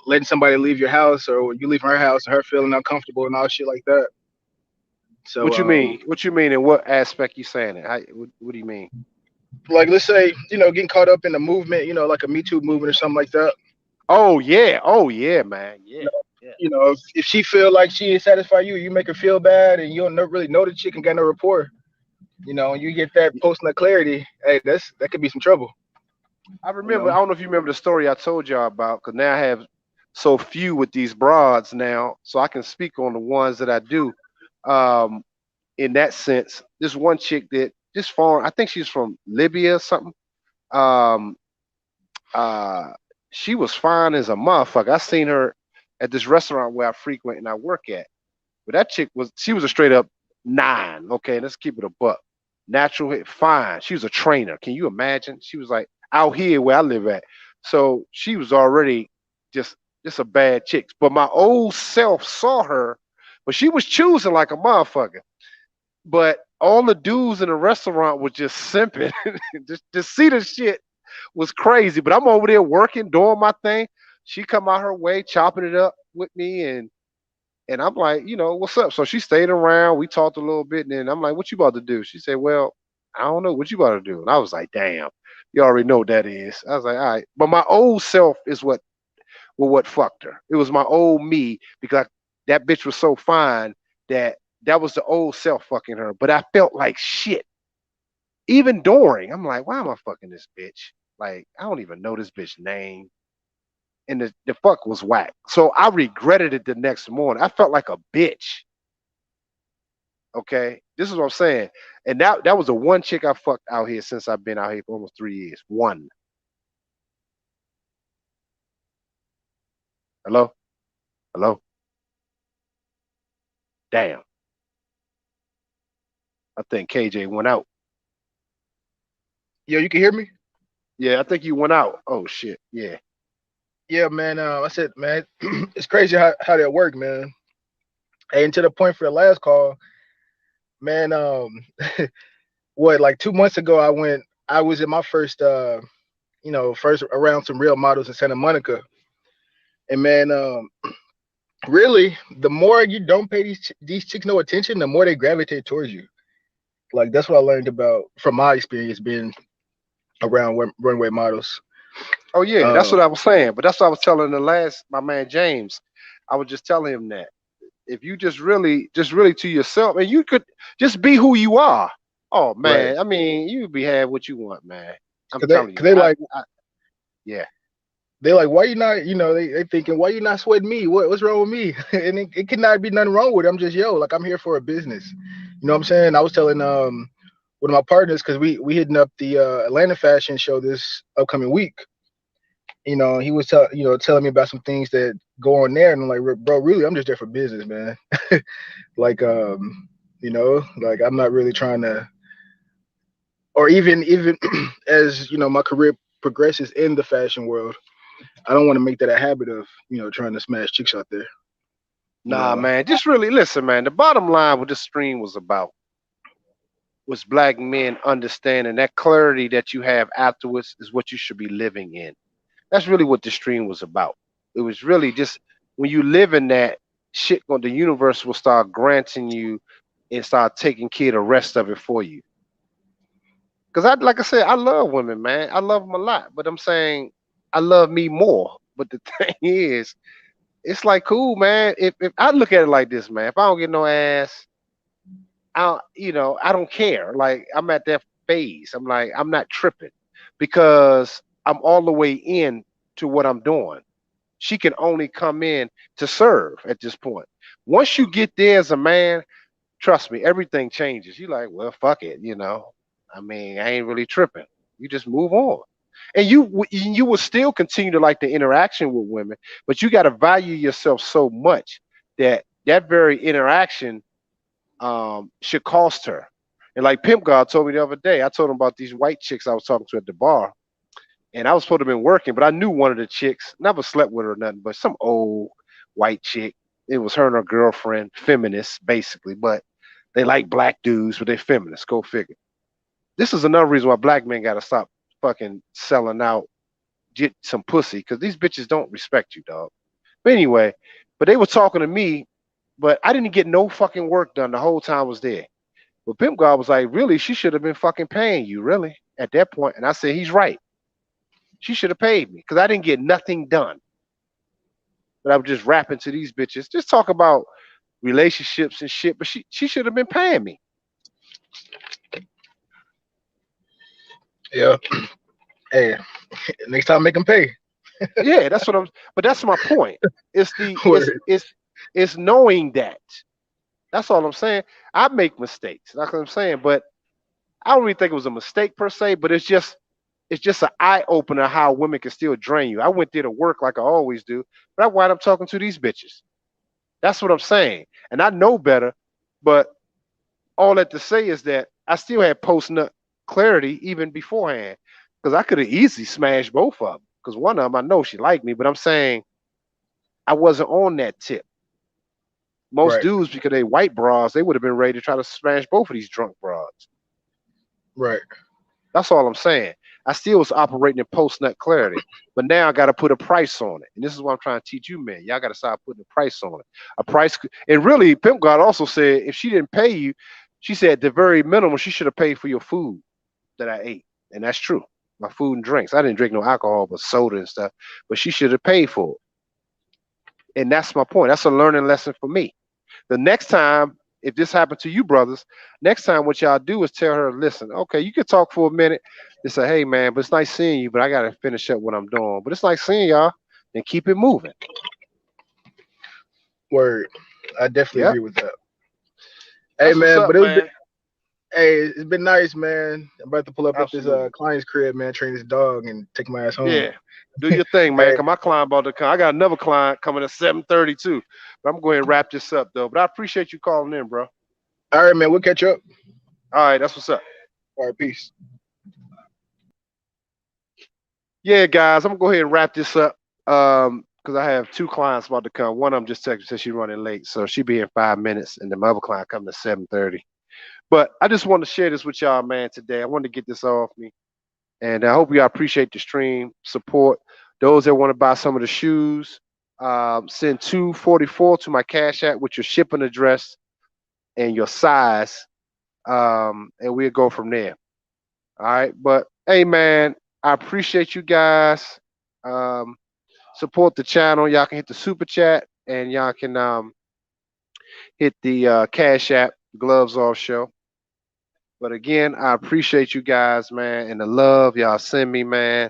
letting somebody leave your house or you leave her house and her feeling uncomfortable and all shit like that. So What you mean? What you mean? In what aspect you saying it? What do you mean? like let's say getting caught up in the movement, like a Me Too movement or something like that. Oh yeah, man, yeah, yeah. If she feel like she ain't satisfy you, you make her feel bad, and you don't really know the chick and got no rapport. And you get that post nut clarity. Hey, that could be some trouble. I You remember. know. I don't know if you remember the story I told y'all about. Because now I have so few with these broads now, so I can speak on the ones that I do. Um, in that sense, this one chick that just foreign. I think she's from Libya or something. Um, uh, she was fine as a motherfucker. I seen her at this restaurant where I frequent and I work at. But that chick she was a straight up nine. Okay, let's keep it a buck. Natural hit, fine. She was a trainer. Can you imagine? She was like out here where I live at. So she was already just just a bad chick. But my old self saw her, but she was choosing like a motherfucker. But all the dudes in the restaurant was just simping. just see the shit was crazy. But I'm over there working, doing my thing. She come out her way, chopping it up with me, and I'm like, what's up? So she stayed around. We talked a little bit, and then I'm like, what you about to do? She said, well, I don't know. What you about to do? And I was like, damn, you already know what that is. I was like, all right. But my old self is what fucked her. It was my old me because that bitch was so fine that was the old self fucking her. But I felt like shit. Even during, I'm like, why am I fucking this bitch? Like, I don't even know this bitch name. And the fuck was whack. So I regretted it the next morning. I felt like a bitch. Okay. This is what I'm saying. And that was the one chick I fucked out here since I've been out here for almost 3 years. One. Hello? Hello? Damn. I think KJ went out. Yo, you can hear me? Yeah, I think you went out. Oh shit. Yeah. Yeah, man. I said, man, it's crazy how that work, man. And to the point for the last call, man. What like 2 months ago, I was in my first, first around some real models in Santa Monica, and man, really, the more you don't pay these chicks no attention, the more they gravitate towards you. Like that's what I learned about from my experience being around runway models. Oh yeah, that's Uh, what I was saying. But that's what I was telling the last my man James. I was just telling him that if you just really to yourself, and you could just be who you are. Oh right. man, I mean, you be have what you want, man. I'm Cause they, telling cause you. they like, Yeah. they like, why you not, they thinking, why you not sweating me? What's wrong with me? And it could not be nothing wrong with it. I'm just, like, I'm here for a business. You know what I'm saying? I was telling, one of my partners, cause we hitting up the, Atlanta fashion show this upcoming week. He was telling me about some things that go on there. And I'm like, bro, really, I'm just there for business, man. Like, like I'm not really trying to, or even as, my career progresses in the fashion world, I don't want to make that a habit of, trying to smash chicks out there. You Nah, know, man. Just really listen, man. The bottom line what this stream was about was black men understanding that clarity that you have afterwards is what you should be living in. That's really what the stream was about. It was really just when you live in that shit, the universe will start granting you and start taking care of the rest of it for you. Because like I said, I love women, man. I love them a lot, but I'm saying I love me more. But the thing is, it's like cool, man. If I look at it like this, man, if I don't get no ass, I don't care. Like I'm at that phase. I'm like, I'm not tripping because I'm all the way in to what I'm doing. She can only come in to serve at this point. Once you get there as a man, trust me, everything changes. You like, well, fuck it. I mean, I ain't really tripping. You just move on. And you will still continue to like the interaction with women, but you got to value yourself so much that very interaction should cost her. And like Pimp God told me the other day, I told him about these white chicks I was talking to at the bar, and I was supposed to have been working, but I knew one of the chicks, never slept with her or nothing, but some old white chick. It was her and her girlfriend, feminists basically, but they like black dudes, but they feminists. Go figure. this is another reason why black men gotta stop fucking selling out, get some pussy, because these bitches don't respect you, dog. But anyway, but they were talking to me, but I didn't get no fucking work done the whole time I was there. But Pimp God was like, really, she should have been fucking paying you, really, at that point. And I said, he's right. She should have paid me because I didn't get nothing done. But I was just rapping to these bitches, just talk about relationships and shit. But she should have been paying me. Yeah. Hey, next time make them pay. Yeah, that's what I'm. But that's my point. It's the Word. it's knowing that. That's all I'm saying. I make mistakes. That's what I'm saying. But I don't really think it was a mistake per se. But it's just an eye opener how women can still drain you. I went there to work like I always do, but I wind up talking to these bitches. That's what I'm saying. And I know better, but all that to say is that I still had post nut clarity even beforehand. Because I could have easily smashed both of them. Because one of them I know she liked me, but I'm saying I wasn't on that tip. Most Right. dudes, because they white bras, they would have been ready to try to smash both of these drunk bras. Right. That's all I'm saying. I still was operating in post nut clarity, but now I got to put a price on it. And this is what I'm trying to teach you, man. Y'all got to start putting a price on it. A price. And really, Pimp God also said if she didn't pay you, she said at the very minimum, she should have paid for your food that I ate. And that's true. My food and drinks. I didn't drink no alcohol, but soda and stuff. But she should have paid for it. And that's my point. That's a learning lesson for me. The next time, if this happened to you, brothers, next time what y'all do is tell her, listen, okay, you can talk for a minute. They say, hey man, but it's nice seeing you, but I gotta finish up what I'm doing. But it's nice seeing y'all, and keep it moving. Word. I definitely Yeah, agree with that. Hey that's what's man, up, but man. it's been nice, man. I'm about to pull up at this Absolutely. client's crib, man, train this dog and take my ass home. Yeah. Do your thing, man. Hey, Cause my client about to come. I got another client coming at 7:30 too. But I'm going to wrap this up though. But I appreciate you calling in, bro. all right, man, we'll catch up. All right, that's what's up. All right, peace. Yeah, guys, I'm gonna go ahead and wrap this up. Because I have two clients about to come. One of them just texted said she's running late, so she'll be in 5 minutes, and then my other client coming at 7:30. But I just want to share this with y'all, man, today. I wanted to get this off me. And I hope y'all appreciate the stream support. Those that want to buy some of the shoes, send 244 to my Cash App with your shipping address and your size. And we'll go from there. All right. But hey man, I appreciate you guys. Support the channel. Y'all can hit the super chat and y'all can hit the Cash App Gloves Off Show. But again, I appreciate you guys, man, and the love y'all send me, man.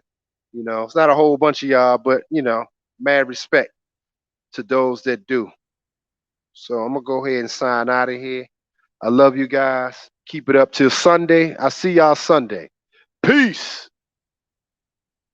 You know, it's not a whole bunch of y'all, but you know, mad respect to those that do. So I'm gonna go ahead and sign out of here. I love you guys. Keep it up till Sunday. I see y'all Sunday. Peace.